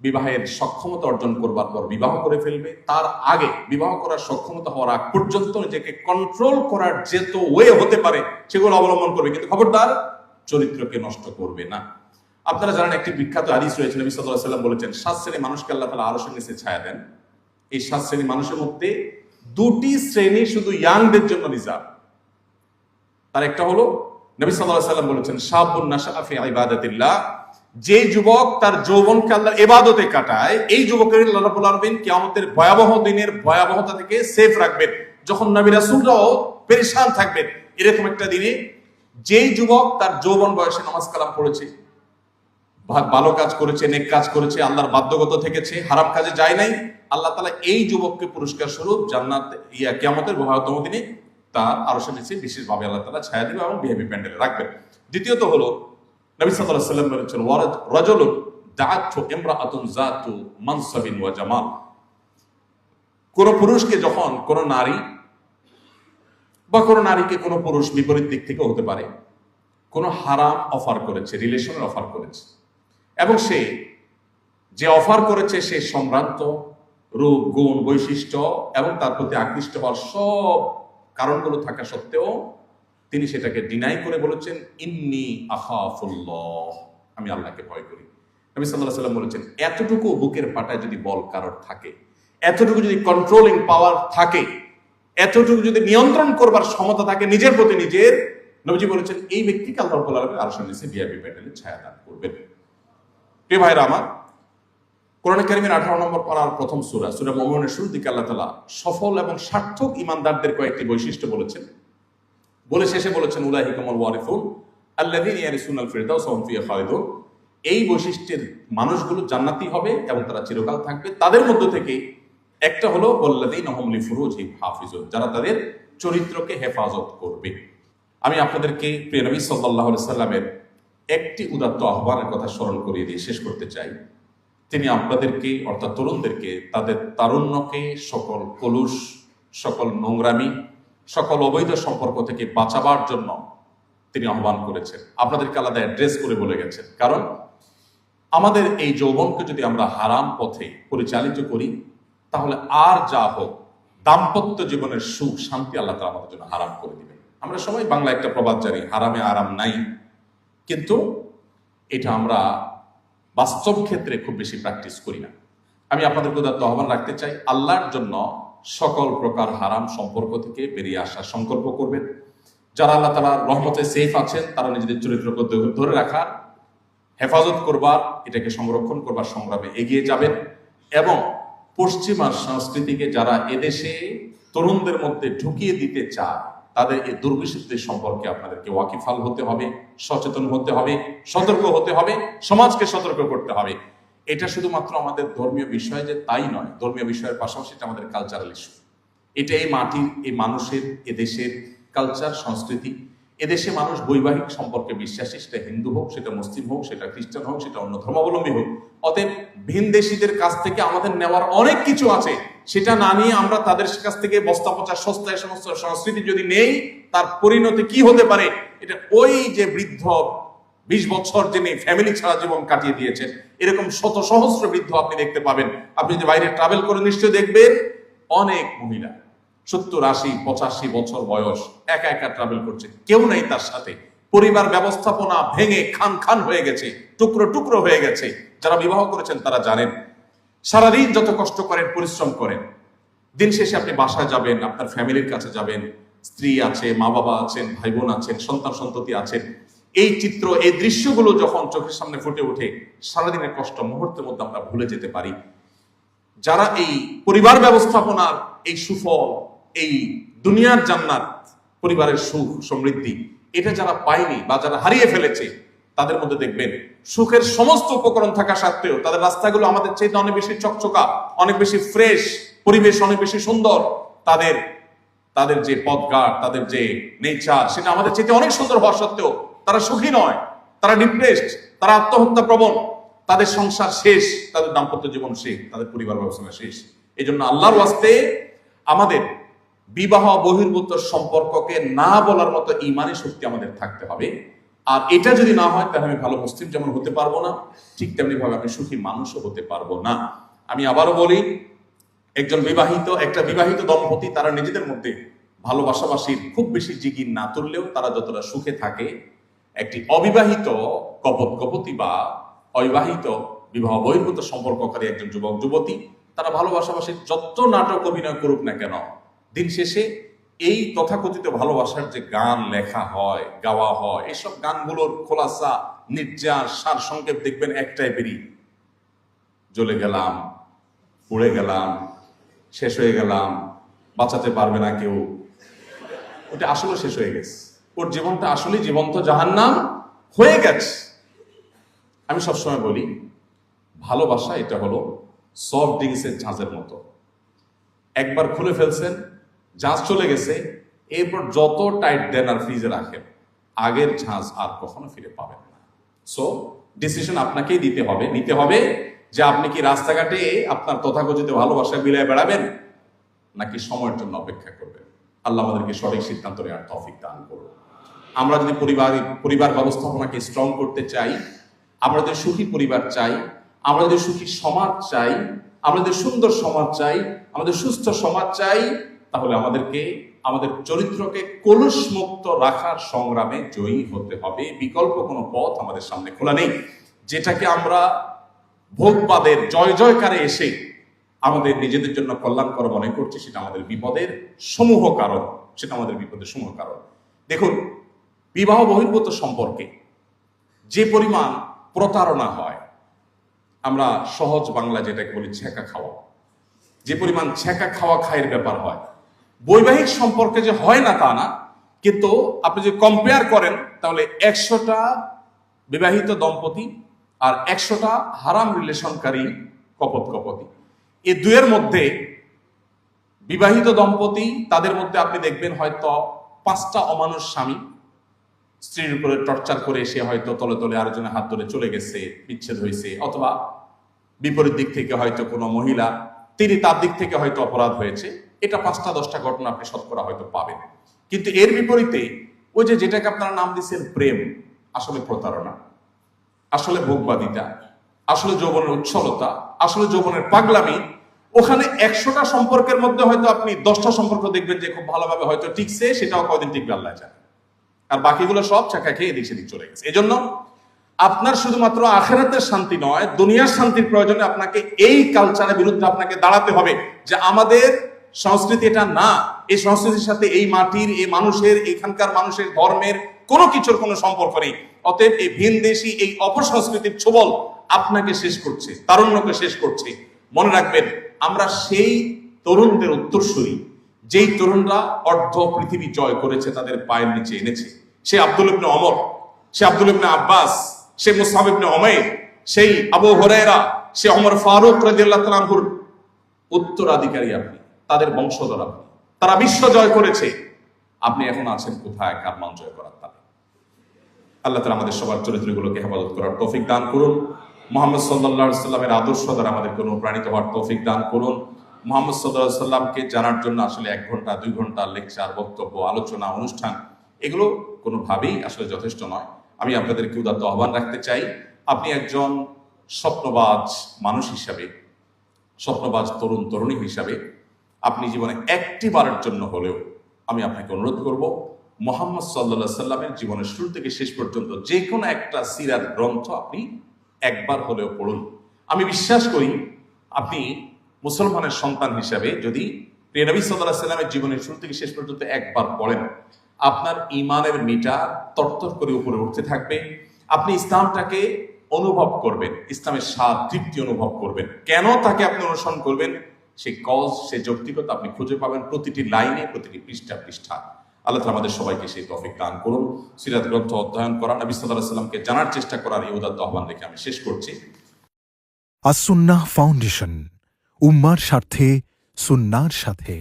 বিবাহের সক্ষমতা অর্জন করবার পর বিবাহ করে ফেলবে, তার আগে বিবাহ করার সক্ষমতা হওয়ার আগ পর্যন্ত নিজেকে কন্ট্রোল করার যেত ওয়ে হতে পারে সেগুলো অবলম্বন করবে, কিন্তু খবরদার চরিত্রকে নষ্ট করবে না। আপনারা জানেন একটি বিখ্যাত হাদিস রয়েছে, নবী সাল্লাল্লাহু আলাইহি ওয়াসাল্লাম বলেছেন 7 শ্রেণী মানুষকে আল্লাহ তাআলা আরশের নিচে ছায়া দেন। এই 7 শ্রেণী মানুষের মধ্যে 2টি শ্রেণী শুধু ইয়াংদের জন্য রিজার্ভ। তার একটা হলো নবী সাল্লাল্লাহু আলাইহি ওয়াসাল্লাম বলেছেন শাবুন নাশাআ ফি ইবাদাতিল্লাহ, যে যুবক তার যৌবনকে আল্লাহর ইবাদতে কাটায়, এই যুবকের আল্লাহ রাব্বুল আলামিন কিয়ামতের ভয়াবহ দিনের ভয়াবহতা থেকে সেফ রাখবেন। যখন নবী রাসূলরাও পেরেশান থাকবেন, এরকম একটা দিনে যেই যুবক তার যৌবন বয়সে নামাজ কালাম পড়েছে, ভালো কাজ করেছে, নেক কাজ করেছে, আল্লাহর বাধ্যগত থেকেছে, হারাম কাজে যায় নাই, আল্লাহ তাআলা এই যুবককে পুরস্কার স্বরূপ জান্নাত কিয়ামতের ভয়াবহতম দিনে তার আরশের নিচে বিশেষভাবে আল্লাহ তাআলা ছায়া দিবেন এবং ভিআইপি প্যান্ডেলে রাখবেন। দ্বিতীয়ত হলো নবী সাল্লাল্লাহু আলাইহি ওয়াসাল্লাম বলেছেন রাজুলুন দাআতহু ইমরাআতুন যাতু মানসাবিন ওয়া জামাল। কোন পুরুষকে যখন কোন নারী বা কোন নারীকে কোন পুরুষ বিপরীত দিক থেকে হতে পারে কোন হারাম অফার করেছে, রিলেশনের অফার করেছে, এবং সে যে অফার করেছে সে সম্ভ্রান্ত রূপ, গুণ, বৈশিষ্ট্য এবং তার প্রতি আকৃষ্ট হওয়ার সব কারণগুলো থাকা সত্ত্বেও তিনি সেটাকে ডিনাই করে বলেছেন ইন্নী আখাফুল্লাহ, আমি আল্লাহকে ভয় করি। নবী সাল্লাল্লাহু আলাইহি ওয়াসাল্লাম বলেছেন এতটুকু বুকের পাটায় যদি বল কারোর থাকে, এতটুকু যদি কন্ট্রোলিং পাওয়ার থাকে, এতটুকু যদি নিয়ন্ত্রণ করবার ক্ষমতা থাকে নিজের প্রতি নিজের, নবীজি বলেছেন এই ব্যক্তিকে আল্লাহ রাব্বুল আলামিন আরশের নিচে ভিআইপি প্যান্ডেলে ছায়া দান করবেন। প্রিয় ভাইরা আমার, কোরআন কারীমের 18 নম্বর পারার প্রথম সূরা সূরা মুমিনুনের শুরুর দিকে আল্লাহ তাআলা সফল এবং সার্থক ঈমানদারদের কয়েকটি বৈশিষ্ট্য বলেছেন, বলে শেষে বলেছেন উলাইহিকাল ওয়ারিসুন আল্লাযীনা ইয়ারিসুনাল ফিরদাউস ওয়া হুম ফিহা খালিদুন। এই বৈশিষ্ট্যের মানুষগুলো জান্নাতি হবে এবং তারা চিরকাল থাকবে। তাদের মধ্য থেকে একটা হলো ওয়াল্লাযীনা হুম লিফুরুজিহিম হাফিজুন, যারা তাদের চরিত্রকে হেফাজত করবে। আমি আপনাদেরকে প্রিয় নবী সাল্লাল্লাহু আলাইহি সাল্লামের একটি উদাত্ত আহ্বানের কথা স্মরণ করিয়ে দিয়ে শেষ করতে চাই। তিনি আপনাদেরকে অর্থাৎ তরুণদেরকে তাদের তারুণ্যকে সকল কলুষ, সকল নোংরামি, সকল অবৈধ সম্পর্ক থেকে বাঁচাবার জন্য তিনি আহ্বান করেছেন। আপনাদেরকে আলাদা অ্যাড্রেস করে বলে গেছেন, কারণ আমাদের এই যৌবনকে যদি আমরা হারাম পথে পরিচালিত করি তাহলে আর যা হোক দাম্পত্য জীবনের সুখ শান্তি আল্লাহ তাআলা আমাদের জন্য হারাম করে দিবেন। আমরা সবাই বাংলা একটা প্রবাদ জানি, হারামে আরাম নাই, কিন্তু এটা আমরা বাস্তব ক্ষেত্রে খুব বেশি প্র্যাকটিস করি না। আমি আপনাদেরকে উদাত্ত আহ্বান রাখতে চাই, আল্লাহর জন্য সকল প্রকার হারাম সম্পর্ক থেকে বেরিয়ে আসার সংকল্প করবেন। যারা আল্লাহ তাআলার রহমতে সেফ আছেন তারা নিজেদের চরিত্রকে ধরে রাখার হেফাজত করবার, এটাকে সংরক্ষণ করবার সংগ্রামে এগিয়ে যাবেন। এবং পশ্চিমা সংস্কৃতিকে যারা এদেশে তরুণদের মধ্যে ঢুকিয়ে দিতে চায়, তাদের এই দুর্বিষিদ্ধি সম্পর্কে আপনাদেরকে ওয়াকিফাল হতে হবে, সচেতন হতে হবে, সতর্ক হতে হবে, সমাজকে সতর্ক করতে হবে। এটা শুধুমাত্র আমাদের ধর্মীয় বিষয় যে তাই নয়, ধর্মীয় বিষয়ের পাশাপাশি এটা আমাদের কালচারাল ইস্যু। এটা এই মাটির, এই মানুষের, এদেশের কালচার, সংস্কৃতি। এদেশে মানুষ বৈবাহিক সম্পর্কে বিশ্বাসী, সেটা হিন্দু হোক, সেটা মুসলিম হোক, সেটা খ্রিস্টান হোক, সেটা অন্য ধর্মাবলম্বী হোক। অতএব ভিনদেশীদের কাছ থেকে আমাদের নেওয়ার অনেক কিছু আছে, সেটা না নিয়ে আমরা তাদের কাছ থেকে বস্তা পচা সস্তায় সমস্ত সংস্কৃতি যদি নেই, তার পরিণতি কি হতে পারে? এটা ওই যে বৃদ্ধ 20 বছর যিনি ফ্যামিলি ছাড়া জীবন কাটিয়ে দিয়েছেন, এরকম শত সহস্র বৃদ্ধ আপনি দেখতে পাবেন। আপনি যে বাইরে ট্রাভেল করে নিশ্চয়ই দেখবেন অনেক মহিলা 70, 80, 85 বছর বয়স একা একা ট্রাভেল করছে, কেউ নেই তার সাথে। পরিবার ব্যবস্থাপনা ভেঙে খান খান হয়ে গেছে, টুকরো টুকরো হয়ে গেছে। যারা বিবাহ করেছেন তারা জানেন, সারাদিন যত কষ্ট করেন, পরিশ্রম করেন, দিন শেষে আপনি বাসায় যাবেন, আপনার ফ্যামিলির কাছে যাবেন, স্ত্রী আছে, মা বাবা আছেন, ভাই বোন আছেন, সন্তান সন্ততি আছেন। এই চিত্র, এই দৃশ্যগুলো যখন চোখের সামনে ফুটে ওঠে, সারাদিনের কষ্ট মুহূর্তের মধ্যে আমরা ভুলে যেতে পারি। যারা এই পরিবার ব্যবস্থাপনার এই সুফল, এই দুনিয়ার জান্নাত, পরিবারের সুখ সমৃদ্ধি, এটা যারা পায়নি বা যারা হারিয়ে ফেলেছে, তাদের মধ্যে দেখবেন সুখের সমস্ত উপকরণ থাকা সত্ত্বেও তাদের রাস্তাগুলো আমাদের চাইতে অনেক বেশি চকচকা, অনেক বেশি ফ্রেশ, পরিবেশ অনেক বেশি সুন্দর। তাদের যে পথঘাট, তাদের যে নেচার, সেটা আমাদের চাইতে অনেক সুন্দর হওয়া সত্ত্বেও তারা সুখী নয়, তারা ডিপ্রেসড, তারা আত্মহত্যা প্রবণ, তাদের সংসার শেষ, তাদের দাম্পত্য জীবন শেষ, তাদের পরিবার ব্যবস্থা শেষ। এই জন্য আল্লাহর ওয়াস্তে আমাদের বিবাহ বহির্ভূত সম্পর্ককে না বলার মতো ঈমানি শক্তি আমাদের থাকতে হবে। আর এটা যদি না হয়, তাহলে আমি ভালো মুসলিম যেমন হতে পারবো না, ঠিক তেমনি ভাবে আমি সুখী মানুষও হতে পারবো না। আমি আবারও বলি, একটা বিবাহিত দম্পতি তারা নিজেদের মধ্যে ভালোবাসাবাসির খুব বেশি জিগির না তুললেও তারা যতটা সুখে থাকে, একটি অবিবাহিত কপতি বা অবিবাহিত বিবাহ বহির্ভূত সম্পর্ককারী একজন যুবক যুবতী, তারা ভালোবাসাবাসির যত নাটক অভিনয় করুক না কেন, দিন শেষে এই তথাকথিত ভালোবাসার যে গান লেখা হয়, গাওয়া হয়, এইসব গানগুলোর খোলাসা, নির্যাস, সার সংক্ষেপ দেখবেন একটাই বেরিয়ে, জ্বলে গেলাম, পুড়ে গেলাম, শেষ হয়ে গেলাম, বাঁচাতে পারবে না কেউ। ওটা আসলে শেষ হয়ে গেছে, ওর জীবনটা আসলে জীবন্ত জাহান্নাম হয়ে গেছে। আমি সবসময় বলি, ভালোবাসা এটা হলো সফট ড্রিঙ্কসের ঝাঁজের মতো। একবার খুলে ফেলছেন, ঝাঁজ চলে গেছে, এরপর যত টাইট দেন আর ফ্রিজে রাখেন, আগের ঝাঁজ আর কখনো ফিরে পাবেন না। সো ডিসিশন আপনাকেই নিতে হবে যে আপনি কি রাস্তাঘাটে আপনার তথাকথিত ভালোবাসা বিলায় বেড়াবেন, নাকি সময়ের জন্য অপেক্ষা করবেন। আল্লাহ আমাদেরকে সঠিক সিদ্ধান্ত নেওয়ার তৌফিক দান করুন। আমরা যদি পরিবার ব্যবস্থাপনাকে স্ট্রং করতে চাই, আমরা যদি সুখী পরিবার চাই, আমরা যদি সুখী সমাজ চাই, আমাদের সুন্দর সমাজ চাই, আমাদের সুস্থ সমাজ চাই, তাহলে আমাদেরকে আমাদের চরিত্রকে কলুষ মুক্ত রাখার সংগ্রামে জয়ী হতে হবে। বিকল্প কোনো পথ আমাদের সামনে খোলা নেই। যেটাকে আমরা ভোগবাদের জয় জয়কারে এসে আমাদের নিজেদের জন্য কল্যাণকর মনে করছি, সেটা আমাদের বিপদের সমূহ কারণ। দেখুন, বিবাহ বহির্ভূত সম্পর্কে যে পরিমাণ প্রতারণা হয়, আমরা সহজ বাংলা যেটাকে বলি ছেঁকা খাওয়া, যে পরিমাণ ছেঁকা খাওয়া খায়ের ব্যাপার হয়, বৈবাহিক সম্পর্কে যে হয় না তা না, কিন্তু আপনি যদি কম্পেয়ার করেন, তাহলে 100টা বিবাহিত দম্পতি আর 100টা হারাম রিলেশনকারী কপতি, এই দুয়ের মধ্যে বিবাহিত দম্পতি, তাদের মধ্যে আপনি দেখবেন হয়তো 5টা অমানুষ স্বামী স্ত্রীর উপরে টর্চার করে সে হয়তো তলে তলে আরেকজনের হাত ধরে চলে গেছে, বিচ্ছেদ হয়েছে, অথবা বিপরীত দিক থেকে হয়তো কোনো মহিলা, তিনি তার দিক থেকে হয়তো অপরাধ হয়েছে। এটা 5টা 10টা ঘটনা আপনি শতকরা হয়তো পাবেন। কিন্তু এর বিপরীতে ওই যেটাকে আপনারা নাম দিচ্ছেন প্রেম, আসলে প্রতারণা, আসলে ভোগবাদিতা, আসলে যৌবনের উচ্ছলতা, আসলে যৌবনের পাগলামি, ওখানে 100টা সম্পর্কের মধ্যে হয়তো আপনি 10টা সম্পর্ক দেখবেন যে খুব ভালোভাবে হয়তো টিকছে, সেটাও কয়দিন টিকবে আল্লাহ জানে, আর বাকিগুলো সব চাকা খেয়ে এদিক সেদিক চলে গেছে। এজন্য আপনার শুধুমাত্র আখিরাতের শান্তি নয়, দুনিয়ার শান্তির প্রয়োজনে আপনাকে এই কালচারের বিরুদ্ধে আপনাকে দাঁড়াতে হবে যে আমাদের সংস্কৃতি এটা না, এই সংস্কৃতির সাথে এই মাটির, এই মানুষের, এখানকার মানুষের ধর্মের কোনো কিছুর কোনো সম্পর্ক নেই। অতএব এই ভিনদেশী এই অপসংস্কৃতির ছোবল আপনাকে শেষ করছে, তারুণ্যকে শেষ করছে। মনে রাখবেন, আমরা সেই তরুণদের উত্তরসূরি যেই তরুণরা অর্ধ পৃথিবী জয় করেছে, তাদের পায়ের নিচে এনেছে। সে আব্দুল ইবনে ওমর, সে আব্দুল ইবনে আব্বাস, সে মুসআব ইবনে উমাইর, সেই আবু হুরায়রা, সে ওমর ফারুক রাদিয়াল্লাহু তাআলা আনহুর উত্তরাধিকারী আপনি, তাদের বংশধর আপনি। তারা বিশ্ব জয় করেছে, আপনি এখন আছেন কোথায় কার মান জয় করার তালে? আল্লাহ তাআলা আমাদের সবার চরিত্রগুলোকে হেফাজত করার তৌফিক দান করুন। মুহাম্মদ সাল্লাল্লাহু আলাইহি সাল্লামের আদর্শ দ্বারা আমাদেরকে অনুপ্রাণিত হওয়ার তৌফিক দান করুন। মুহাম্মদ সাল্লাল্লাহু আলাইহি সাল্লামকে জানার জন্য আসলে 1 ঘন্টা 2 ঘন্টা লেকচার, বক্তব্য, আলোচনা, অনুষ্ঠান এগুলো কোনোভাবেই আসলে যথেষ্ট নয়। আমি আপনাদেরকে উদাত্ত আহ্বান রাখতে চাই, আপনি একজন স্বপ্নবাজ মানুষ হিসাবে, স্বপ্নবাজ তরুণ তরুণী হিসাবে আপনি জীবনে একটি বারের জন্য হলেও আমি আপনাকে অনুরোধ করব, মুহাম্মদ সাল্লাল্লাহু আলাইহি সাল্লামের জীবনের শুরু থেকে শেষ পর্যন্ত যে কোনো একটা সিরাত গ্রন্থ আপনি একবার হলেও পড়ুন। আমি বিশ্বাস করি আপনি মুসলমানের সন্তান হিসাবে যদি প্রিয় নবী সাল্লাল্লাহু আলাইহি সাল্লামের জীবনের শুরু থেকে শেষ পর্যন্ত একবার পড়েন, আপনার ঈমানের মিটার তরতর করে উপরে উঠতে থাকবে। আপনি ইসলামটাকে অনুভব করবেন, ইসলামের স্বাদ তৃপ্তি অনুভব করবেন। কেন তাকে আপনি অনুসরণ করবেন, সেই কজ, সেই যৌক্তিকতা আপনি খুঁজে পাবেন প্রতিটি লাইনে, প্রতিটি পৃষ্ঠা পৃষ্ঠা। আল্লাহ তাআলা আমাদের সবাইকে সেই তৌফিক দান করুন। সিরাত গ্রন্থ অধ্যয়ন করা, নবী সাল্লাল্লাহু আলাইহি সাল্লামকে জানার চেষ্টা করার এই উদাত্ত আহ্বান রেখে আমি শেষ করছি। আস-সুন্নাহ ফাউন্ডেশন, উম্মার স্বার্থে সুন্নাহর সাথে।